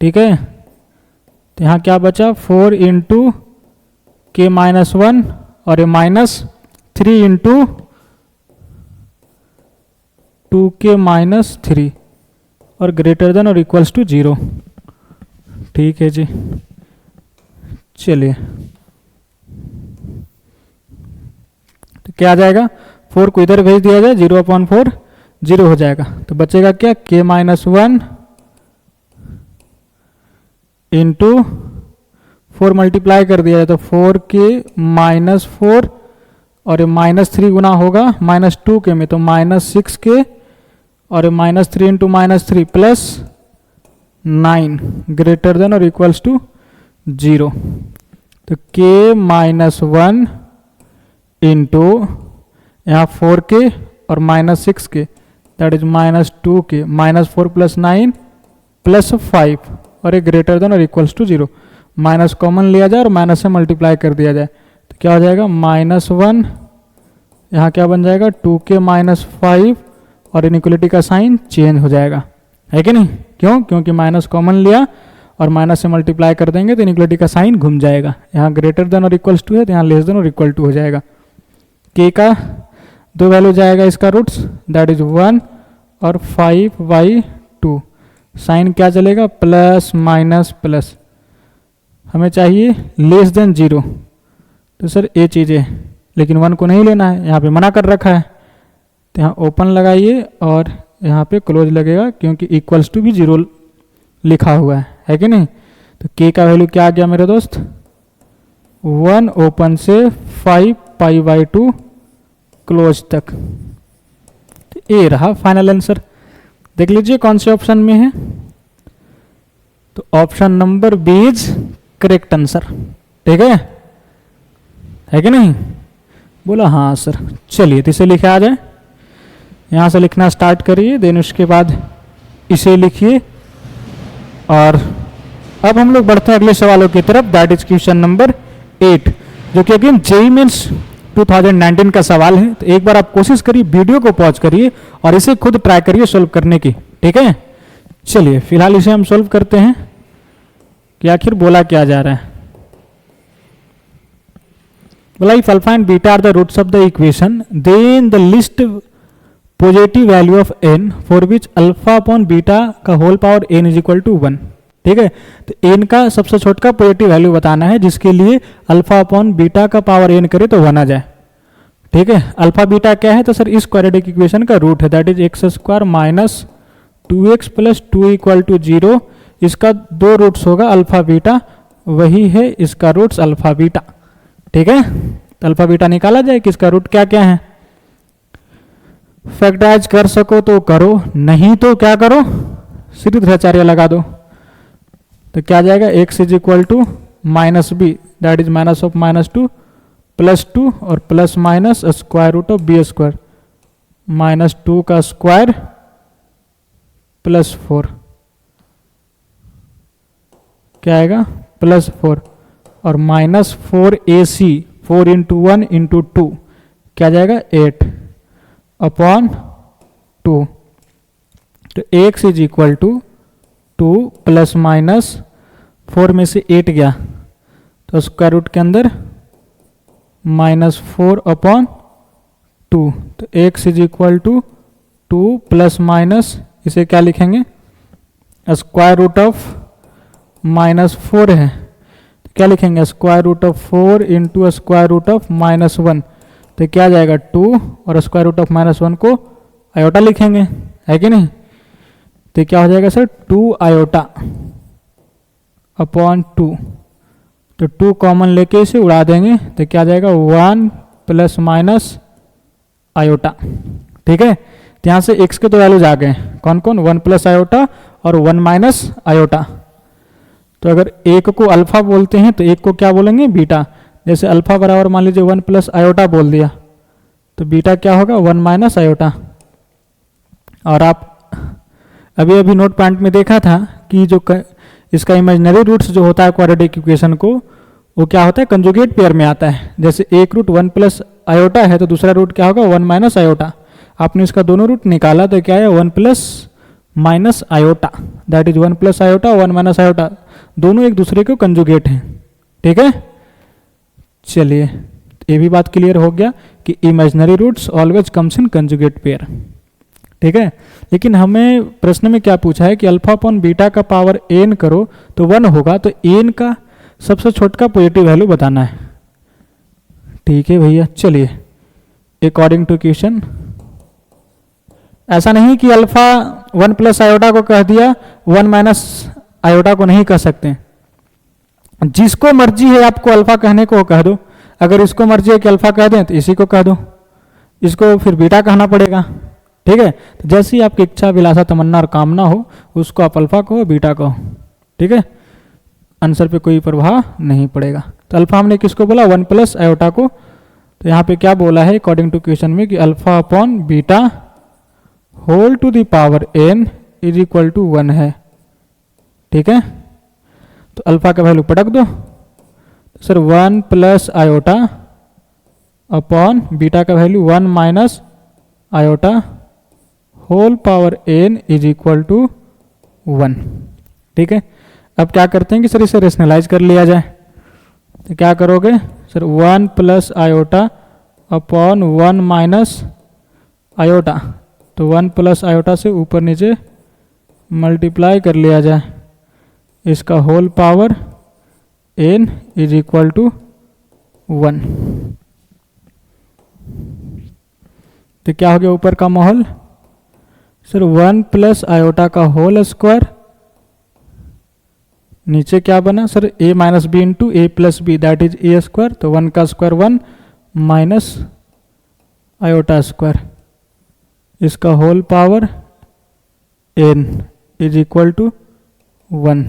ठीक है, तो यहाँ क्या बचा 4 इंटू के माइनस 1 और ये माइनस 3 इंटू 2k माइनस 3 और ग्रेटर देन और इक्वल्स टू 0। ठीक है जी, चलिए तो क्या आ जाएगा 4 को इधर भेज दिया जाए, 0/4 0 हो जाएगा, तो बचेगा क्या k माइनस 1 इंटू 4 मल्टीप्लाई कर दिया जाए तो 4k माइनस 4 और ये माइनस 3 गुना होगा माइनस 2k में, तो माइनस 6k और ये minus 3 into minus 3 plus 9 greater than और इक्वल्स टू 0। तो k माइनस 1 इंटू यहाँ 4k और minus 6k that is minus 2k minus 4 plus 9 plus 5 और ये ग्रेटर देन और इक्वल्स टू 0। माइनस कॉमन लिया जाए और माइनस से मल्टीप्लाई कर दिया जाए तो क्या हो जाएगा माइनस 1, यहाँ क्या बन जाएगा 2k माइनस 5 और इनइक्वलिटी का साइन चेंज हो जाएगा, है कि नहीं, क्यों, क्योंकि माइनस कॉमन लिया और माइनस से मल्टीप्लाई कर देंगे तो इनइक्वलिटी का साइन घूम जाएगा, यहाँ ग्रेटर देन और इक्वल्स टू है तो यहाँ लेस देन और इक्वल टू हो जाएगा। k का 2 वैल्यू जाएगा इसका रूट्स दैट इज 1 और 5/2, साइन क्या चलेगा प्लस माइनस प्लस, हमें चाहिए लेस देन 0, तो सर ये चीज़ें लेकिन 1 को नहीं लेना है, यहाँ पे मना कर रखा है, तो यहाँ ओपन लगाइए और यहाँ पे क्लोज लगेगा क्योंकि इक्वल्स टू भी 0 लिखा हुआ है कि नहीं। तो k का वैल्यू क्या आ गया मेरे दोस्त 1 ओपन से 5π/2 क्लोज तक, तो ये रहा फाइनल आंसर। देख लीजिए कौन से ऑप्शन में है, तो option number B is correct answer. ठीक है कि नहीं, बोला हाँ सर। चलिए तो इसे लिखे आ जाए, यहाँ से लिखना स्टार्ट करिए, देन उसके बाद इसे लिखिए और अब हम लोग बढ़ते हैं अगले सवालों की तरफ, दैट इज क्वेश्चन नंबर 8 जो कि अगेन जेईई मेंस 2019 का सवाल है। तो एक बार आप कोशिश करिए, वीडियो को पॉज करिए और इसे खुद ट्राई करिए सोल्व करने की। ठीक है, चलिए फिलहाल इसे हम सोल्व करते हैं कि आखिर बोला क्या जा रहा है। बोला if alpha and beta are the roots of the equation then the least positive value of n for which alpha upon beta का whole power n is equal to 1। ठीक है, तो n का सबसे छोटा पॉजिटिव वैल्यू बताना है जिसके लिए अल्फा अपॉन बीटा का पावर n करे तो 1 आ जाए। ठीक है, अल्फा बीटा क्या है, तो सर इस क्वाड्रेटिक इक्वेशन का रूट है that is x² minus 2x plus 2 equal to 0। इसका 2 रूट्स होगा अल्फा बीटा, वही है इसका रूट्स अल्फा बीटा। ठीक है, तो अल्फा बीटा निकाला जाए कि इसका रूट क्या क्या है। फैक्टराइज कर सको तो करो, नहीं तो क्या करो सीरीधाचार्य लगा दो, तो क्या जाएगा x is equal to minus B that is minus of minus 2 plus 2 और plus minus square root of B square minus 2 का स्क्वायर प्लस 4 क्या आएगा प्लस 4 और माइनस 4ac 4 इंटू 1 इंटू 2 क्या जाएगा 8 अपॉन 2। तो x is equal to 2 plus minus 4 में से 8 गया तो स्क्वायर रूट के अंदर माइनस 4 अपॉन 2, तो x is equal to 2 plus minus इसे क्या लिखेंगे स्क्वायर रूट ऑफ माइनस 4 है तो क्या लिखेंगे square root of 4 into square root of minus 1, तो क्या जाएगा 2 और स्क्वायर रूट ऑफ माइनस 1 को आयोटा लिखेंगे, है कि नहीं। तो तो क्या हो जाएगा सर 2 आयोटा अपॉन 2, तो 2 कॉमन लेके इसे उड़ा देंगे तो क्या आ जाएगा 1 प्लस माइनस आयोटा। ठीक है, तो यहाँ से x के तो वैल्यूज आ गए, कौन कौन, 1 प्लस आयोटा और 1 माइनस आयोटा। तो अगर एक को अल्फा बोलते हैं तो एक को क्या बोलेंगे, बीटा। जैसे अल्फा बराबर मान लीजिए 1 प्लस आयोटा बोल दिया तो बीटा क्या होगा 1 माइनस आयोटा। और आप अभी अभी नोट पॉइंट में देखा था कि जो इसका इमेजिनरी रूट्स जो होता है क्वाड्रेटिक इक्वेशन को, वो क्या होता है, कंजुगेट पेयर में आता है। जैसे एक रूट 1 प्लस आयोटा है तो दूसरा रूट क्या होगा 1 माइनस आयोटा। आपने इसका दोनों रूट निकाला तो क्या है 1 plus minus iota, that is 1 plus iota 1 minus iota, दोनों एक दूसरे को कंजुगेट हैं। ठीक है, चलिए ये भी बात क्लियर हो गया कि imaginary roots always comes in conjugate pair. ठीक है, लेकिन हमें प्रश्न में क्या पूछा है कि अल्फा अपॉन बीटा का पावर n करो तो 1 होगा, तो n का सबसे छोटा पॉजिटिव वैल्यू बताना है। ठीक है भैया, चलिए अकॉर्डिंग टू क्वेश्चन, ऐसा नहीं कि अल्फा 1 प्लस आयोटा को कह दिया 1 माइनस आयोटा को नहीं कह सकते। जिसको मर्जी है आपको अल्फा कहने को कह दो, अगर इसको मर्जी है कि अल्फा कह दें तो इसी को कह दो, इसको फिर बीटा कहना पड़ेगा। ठीक है, तो जैसी आपकी इच्छा अभिलाषा तमन्ना और कामना हो उसको आप अल्फा कहो बीटा कहो। ठीक है, आंसर पे कोई प्रभाव नहीं पड़ेगा। तो अल्फा हमने किसको बोला 1 प्लस आयोटा को, तो यहाँ पे क्या बोला है अकॉर्डिंग टू क्वेश्चन में कि alpha upon beta whole to the power n is equal to 1 है। ठीक है, तो अल्फा का वैल्यू पटक दो, sir 1 plus iota upon beta का value 1 minus iota whole power n is equal to 1। ठीक है, अब क्या करते हैं कि सर इसे रेशनलाइज कर लिया जाए, तो क्या करोगे sir 1 plus iota upon 1 minus iota, तो 1 प्लस आयोटा से ऊपर नीचे मल्टीप्लाई कर लिया जाए, इसका whole power n is equal to 1। तो क्या हो गया ऊपर का माहौल, सर 1 प्लस आयोटा का होल स्क्वायर, नीचे क्या बना sir a minus B into A plus B that is A square, तो 1 का स्क्वायर 1 माइनस आयोटा स्क्वायर, इसका whole power n is equal to 1।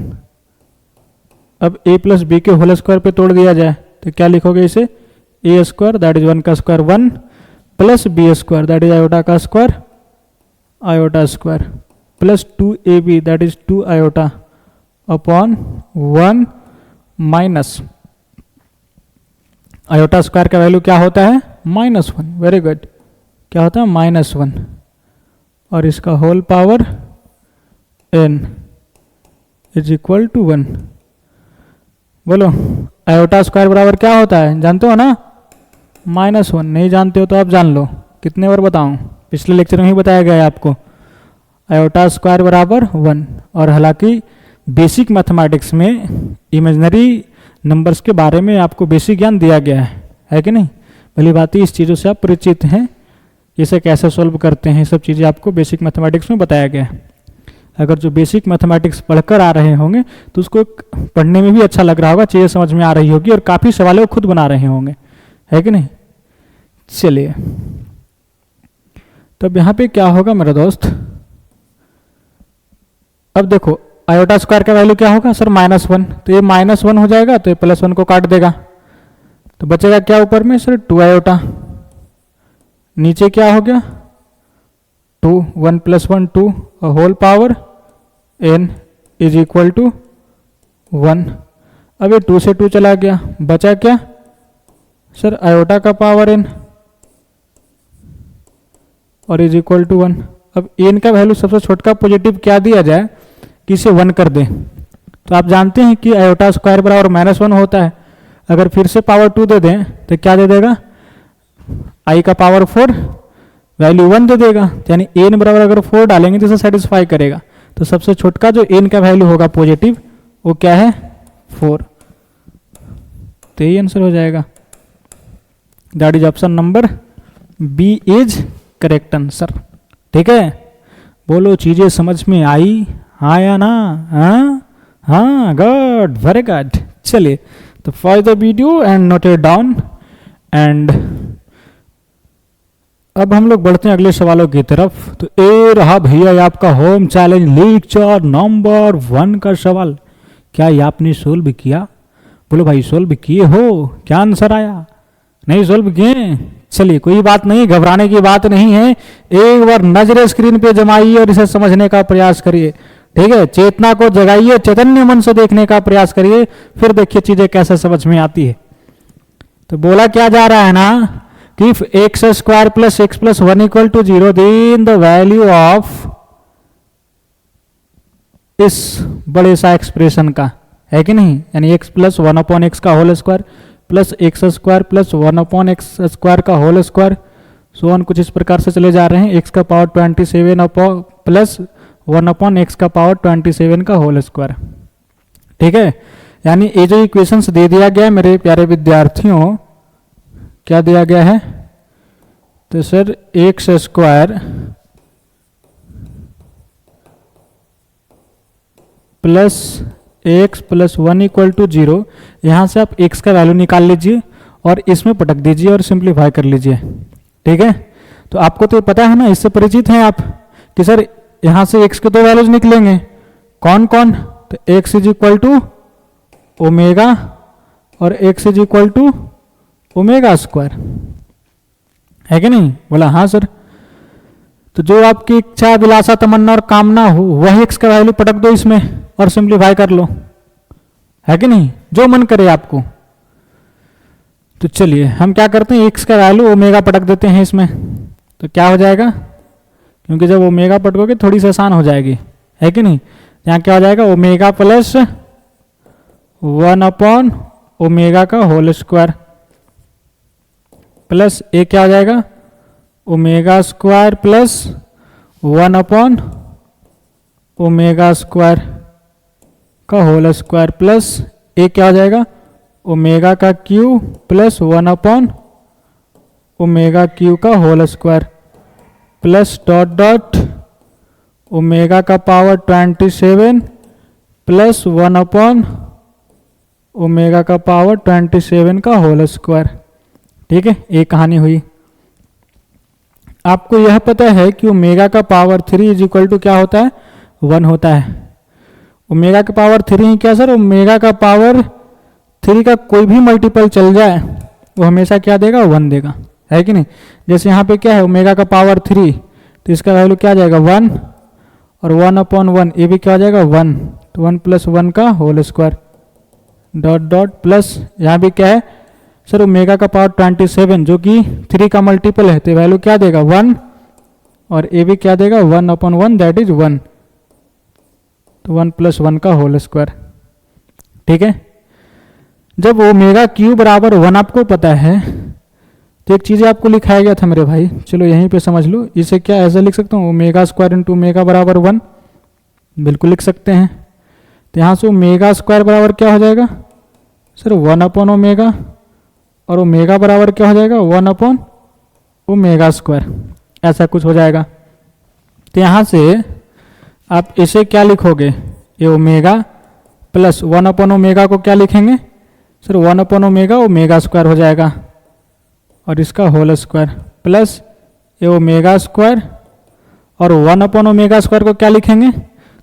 अब a प्लस बी के होल स्क्वायर पे तोड़ दिया जाए तो क्या लिखोगे इसे, ए स्क्वायर दैट इज 1 का square 1 plus B square that is iota का square iota square plus 2ab that is 2 iota upon 1 minus iota square का वैल्यू क्या होता है -1। वेरी गुड, क्या होता है -1, और इसका whole power n is equal to 1। बोलो आयोटा स्क्वायर बराबर क्या होता है, जानते हो ना, -1। नहीं जानते हो तो आप जान लो, कितने बार बताऊं, पिछले लेक्चर में ही बताया गया है आपको, आयोटा स्क्वायर बराबर 1। और हालांकि बेसिक मैथमेटिक्स में इमेजिनरी नंबर्स के बारे में आपको बेसिक ज्ञान दिया गया है कि नहीं, भली बात इस चीज़ों से आप परिचित हैं, इसे कैसे सॉल्व करते हैं, सब चीज़ें आपको बेसिक मैथमेटिक्स में बताया गया है। अगर जो बेसिक मैथमेटिक्स पढ़कर आ रहे होंगे तो उसको पढ़ने में भी अच्छा लग रहा होगा, चीज़ें समझ में आ रही होगी और काफ़ी सवालों को खुद बना रहे होंगे, है कि नहीं। चलिए, तो अब यहाँ पे क्या होगा मेरा दोस्त, अब देखो आयोटा स्क्वायर का वैल्यू क्या होगा सर -1, तो ये -1 हो जाएगा तो ये +1 को काट देगा, तो बचेगा क्या ऊपर में सर 2 आयोटा, नीचे क्या हो गया 2, 1 + 1 2 और whole power n is equal to 1। अब ये 2 से 2 चला गया, बचा क्या सर आयोटा का पावर n और इज इक्वल टू 1। अब n का वैल्यू सबसे छोटा पॉजिटिव क्या दिया जाए कि इसे 1 कर दें, तो आप जानते हैं कि आयोटा स्क्वायर बराबर -1 होता है। अगर फिर से पावर 2 दे दें तो क्या दे देगा, i का पावर 4 वैल्यू 1 दे देगा, यानी n बराबर अगर 4 डालेंगे तो इसे सेटिस्फाई करेगा। तो सबसे छोटा जो n का वैल्यू होगा पॉजिटिव वो क्या है 4, तो यही आंसर हो जाएगा, that is option number B is correct answer. ठीक है, बोलो चीजें समझ में आई, हाँ या ना? हाँ हाँ, गुड, वेरी गुड। चलिए, तो for the video and note it down. And अब हम लोग बढ़ते हैं अगले सवालों की तरफ। तो ए रहा भैया ये आपका होम चैलेंज लेक्चर नंबर 1 का सवाल। क्या ये आपने सोल्व किया? बोलो भाई, सोल्व किए हो? क्या आंसर आया? नहीं सोल्व किए? चलिए कोई बात नहीं, घबराने की बात नहीं है। एक बार नजरें स्क्रीन पे जमाइए और इसे समझने का प्रयास करिए। ठीक है, चेतना को जगाइए, चैतन्य मन से देखने का प्रयास करिए, फिर देखिए चीजें कैसे समझ में आती है। तो बोला क्या जा रहा है ना कि if X square plus X plus 1 equal to 0 then the value of इस बड़े सा एक्सप्रेशन का, है कि नहीं, यानी एक्स प्लस 1 अपॉन एक्स का whole square plus X square plus 1 upon X square का होल स्क्वायर, सो ऑन कुछ इस प्रकार से चले जा रहे हैं। एक्स का power 27 upon plus 1 upon X का पावर 27 का होल स्क्वायर। ठीक है, यानी ये जो इक्वेशंस दे दिया गया है मेरे प्यारे विद्यार्थियों, क्या दिया गया है? तो sir X square plus X plus 1 equal to 0, यहां से आप एक्स का वैल्यू निकाल लीजिए और इसमें पटक दीजिए और सिंप्लीफाई कर लीजिए। ठीक है, तो आपको तो पता है ना, इससे परिचित हैं आप कि सर यहां से एक्स के दो वैल्यूज निकलेंगे। कौन कौन? तो X is equal to omega और X is equal to omega square, है कि नहीं? बोला हाँ सर। तो जो आपकी इच्छा अभिलाषा तमन्ना और कामना हो वही एक्स का वैल्यू पटक दो इसमें और सिंप्लीफाई कर लो, है कि नहीं, जो मन करे आपको। तो चलिए हम क्या करते हैं, एक्स का वैल्यू ओमेगा पटक देते हैं इसमें। तो क्या हो जाएगा, क्योंकि जब ओमेगा पटकोगे थोड़ी सी आसान हो जाएगी, है कि नहीं। यहाँ क्या हो जाएगा, ओमेगा प्लस 1 अपॉन ओमेगा का होल स्क्वायर प्लस ए क्या हो जाएगा, omega square plus 1 upon omega square का होल स्क्वायर प्लस ए क्या हो जाएगा, ओमेगा का cube plus 1 upon omega cube का whole square plus dot dot omega का पावर 27 प्लस 1 अपॉन ओमेगा का पावर 27 का होल स्क्वायर। ठीक है, एक कहानी हुई। आपको यह पता है कि ओमेगा का पावर 3 इज इक्वल टू क्या होता है, 1 होता है। ओमेगा का पावर 3 क्या सर, ओमेगा का पावर 3 का कोई भी मल्टीपल चल जाए वो हमेशा क्या देगा, 1 देगा, है कि नहीं। जैसे यहाँ पे क्या है, ओमेगा का पावर 3, तो इसका वैल्यू क्या आ जाएगा 1 और 1 अपॉन 1, ये भी क्या हो जाएगा 1, तो 1 प्लस 1 का whole square dot dot plus यहाँ भी क्या है सर, ओमेगा का पावर 27 जो कि 3 का मल्टीपल है, तो वैल्यू क्या देगा 1 और ए भी क्या देगा 1 अपॉन 1 दैट इज 1, तो 1 प्लस 1 का होल स्क्वायर। ठीक है, जब ओमेगा क्यू बराबर 1 आपको पता है तो एक चीज़ आपको लिखाया गया था मेरे भाई, चलो यहीं पे समझ लो। इसे क्या ऐसे लिख सकता हूँ, ओमेगा स्क्वायर इंटू ओमेगा बराबर 1, बिल्कुल लिख सकते हैं। तो यहाँ से ओमेगा स्क्वायर बराबर क्या हो जाएगा सर, 1 अपॉन ओमेगा और ओमेगा बराबर क्या हो जाएगा 1 अपॉन ओमेगा स्क्वायर, ऐसा कुछ हो जाएगा। तो यहाँ से आप इसे क्या लिखोगे, ये ओमेगा प्लस 1 अपॉन ओमेगा को क्या लिखेंगे sir, 1 upon omega omega square हो जाएगा और इसका होल स्क्वायर प्लस ये ओमेगा स्क्वायर और 1 अपॉन ओमेगा स्क्वायर को क्या लिखेंगे,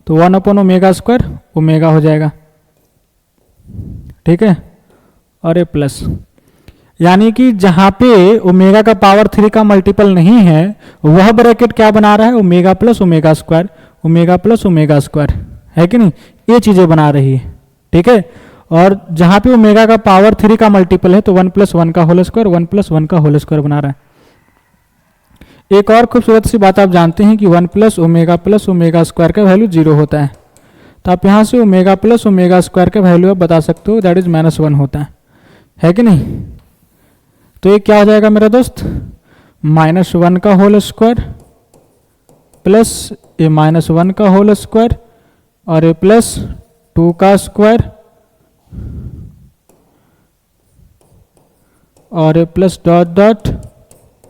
तो 1 अपॉन ओमेगा स्क्वायर ओमेगा हो जाएगा। ठीक है, और ये प्लस, यानी कि जहां पे ओमेगा का पावर 3 का मल्टीपल नहीं है वह ब्रैकेट क्या बना रहा है, omega plus omega square, omega plus omega square, है कि नहीं, ये चीजें बना रही है। ठीक है, और जहां पे ओमेगा का पावर 3 का मल्टीपल है तो 1 प्लस 1 का होल स्क्वायर, 1 प्लस 1 का होल स्क्वायर बना रहा है। एक और खूबसूरत सी बात आप जानते हैं कि 1 प्लस ओमेगा स्क्वायर का वैल्यू 0 होता है, तो आप यहां से ओमेगा प्लस ओमेगा स्क्वायर का वैल्यू आप बता सकते हो, दैट इज -1 होता है कि नहीं। तो ये क्या हो जाएगा मेरा दोस्त, -1 का होल स्क्वायर प्लस ये -1 का होल स्क्वायर और ये प्लस 2 का स्क्वायर और ये प्लस डॉट डॉट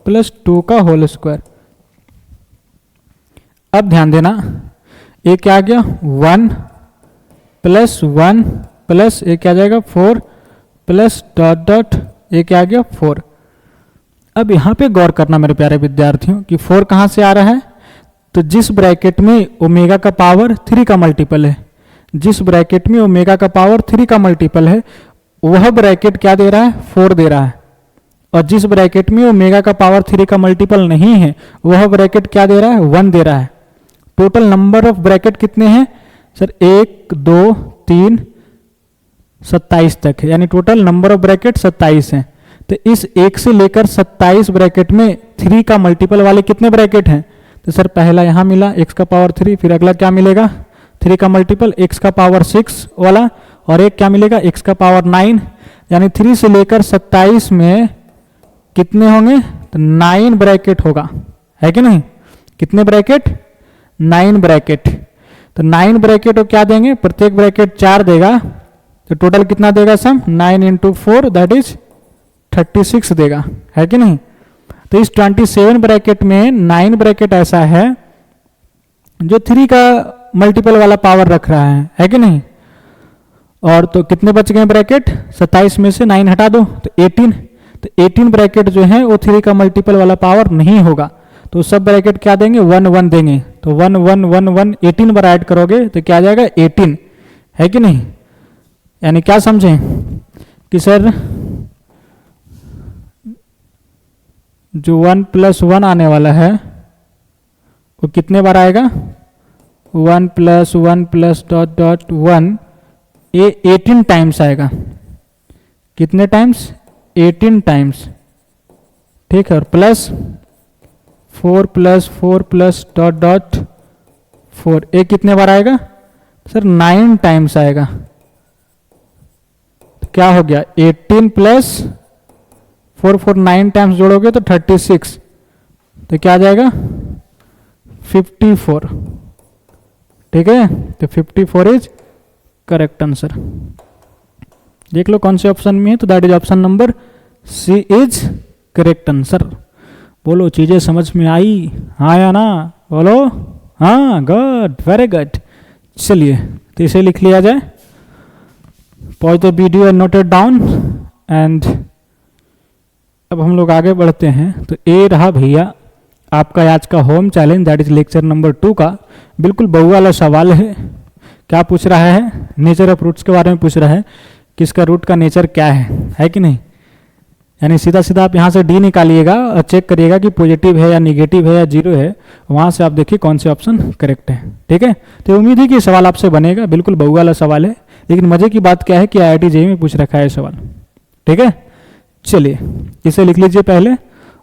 प्लस 2 का होल स्क्वायर। अब ध्यान देना, ये क्या आ गया 1 प्लस 1 प्लस ये क्या आ जाएगा 4 प्लस डॉट डॉट ये क्या आ गया 4। अब यहाँ पे गौर करना मेरे प्यारे विद्यार्थियों कि 4 कहाँ से आ रहा है, तो जिस ब्रैकेट में ओमेगा का पावर 3 का मल्टीपल है, जिस ब्रैकेट में ओमेगा का पावर 3 का मल्टीपल है वह ब्रैकेट क्या दे रहा है 4 दे रहा है, और जिस ब्रैकेट में ओमेगा का पावर 3 का मल्टीपल नहीं है वह ब्रैकेट क्या दे रहा है 1 दे रहा है। टोटल नंबर ऑफ ब्रैकेट कितने हैं सर 1 2 3 27 तक है, यानी टोटल नंबर ऑफ ब्रैकेट 27 हैं। तो इस 1 से लेकर 27 ब्रैकेट में 3 का मल्टीपल वाले कितने ब्रैकेट हैं, तो सर पहला यहाँ मिला x का पावर 3, फिर अगला क्या मिलेगा 3 का मल्टीपल x का पावर 6 वाला, और एक क्या मिलेगा x का पावर 9, यानी 3 से लेकर 27 में कितने होंगे तो 9 ब्रैकेट होगा, है कि नहीं। कितने ब्रैकेट 9 ब्रैकेट। तो 9 ब्रैकेट को क्या देंगे, प्रत्येक ब्रैकेट 4 देगा, तो टोटल कितना देगा सम 9 इंटू 4 दैट इज 36 देगा, है कि नहीं। तो इस 27 ब्रैकेट में 9 ब्रैकेट ऐसा है जो 3 का मल्टीपल वाला पावर रख रहा है कि नहीं। और तो कितने बच गए ब्रैकेट 27 में से 9 हटा दो तो 18, तो 18 ब्रैकेट जो है वो 3 का मल्टीपल वाला पावर नहीं होगा, तो सब ब्रैकेट क्या देंगे 1 1 देंगे, तो 1 1 1 1 18 बार ऐड करोगे तो क्या आ जाएगा 18, है कि नहीं। यानी क्या समझें कि सर जो 1 प्लस 1 आने वाला है वो कितने बार आएगा 1 प्लस 1 प्लस डॉट डॉट 1, ये 18 टाइम्स आएगा। कितने टाइम्स 18 टाइम्स, ठीक है। और प्लस 4 प्लस डॉट डॉट 4, ये कितने बार आएगा सर 9 टाइम्स आएगा। तो क्या हो गया 18 प्लस 4 4 9 टाइम्स जोड़ोगे तो 36, तो क्या आ जाएगा 54, ठीक है। तो 54 इज करेक्ट आंसर। देख लो कौन से ऑप्शन में है, तो that is option number C is correct answer. बोलो चीजें समझ में आई, हाँ या ना, बोलो हाँ, गुड, वेरी गुड। चलिए तो इसे लिख लिया जाए, pause the video and note it down. And अब हम लोग आगे बढ़ते हैं। तो ये रहा भैया आपका आज का home challenge, that is lecture number 2 का। बिल्कुल बहु वाला सवाल है। क्या पूछ रहा है, नेचर ऑफ रूट्स के बारे में पूछ रहा है कि इसका रूट का नेचर क्या है कि नहीं। यानी सीधा सीधा आप यहाँ से डी निकालिएगा और चेक करिएगा कि पॉजिटिव है या निगेटिव है या जीरो है, वहाँ से आप देखिए कौन से ऑप्शन करेक्ट है, ठीक है। तो उम्मीद है कि सवाल आपसे बनेगा, बिल्कुल बहु वाला सवाल है, लेकिन मजे की बात क्या है कि IIT JEE में पूछ रखा है सवाल, ठीक है। चलिए इसे लिख लीजिए पहले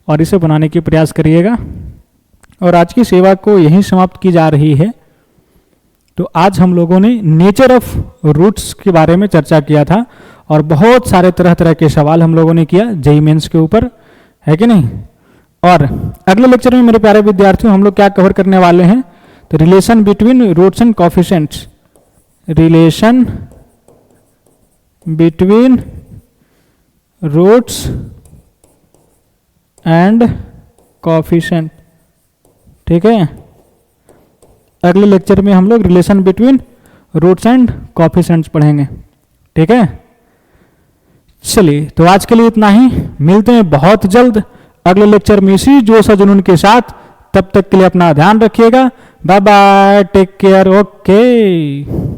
और इसे बनाने की प्रयास करिएगा। और आज की सेवा को यहीं समाप्त की जा रही है। तो आज हम लोगों ने नेचर ऑफ रूट्स के बारे में चर्चा किया था और बहुत सारे तरह तरह के सवाल हम लोगों ने किया JEE मेंस के ऊपर, है कि नहीं। और अगले लेक्चर में मेरे प्यारे विद्यार्थियों हम लोग क्या कवर करने वाले हैं, तो relation between roots and coefficients, relation between roots and coefficient, ठीक है। अगले लेक्चर में हम लोग relation between roots and coefficients पढ़ेंगे, ठीक है। चलिए तो आज के लिए इतना ही, मिलते हैं बहुत जल्द अगले लेक्चर में इसी जोश और जुनून के साथ। तब तक के लिए अपना ध्यान रखिएगा, bye bye, take care, okay.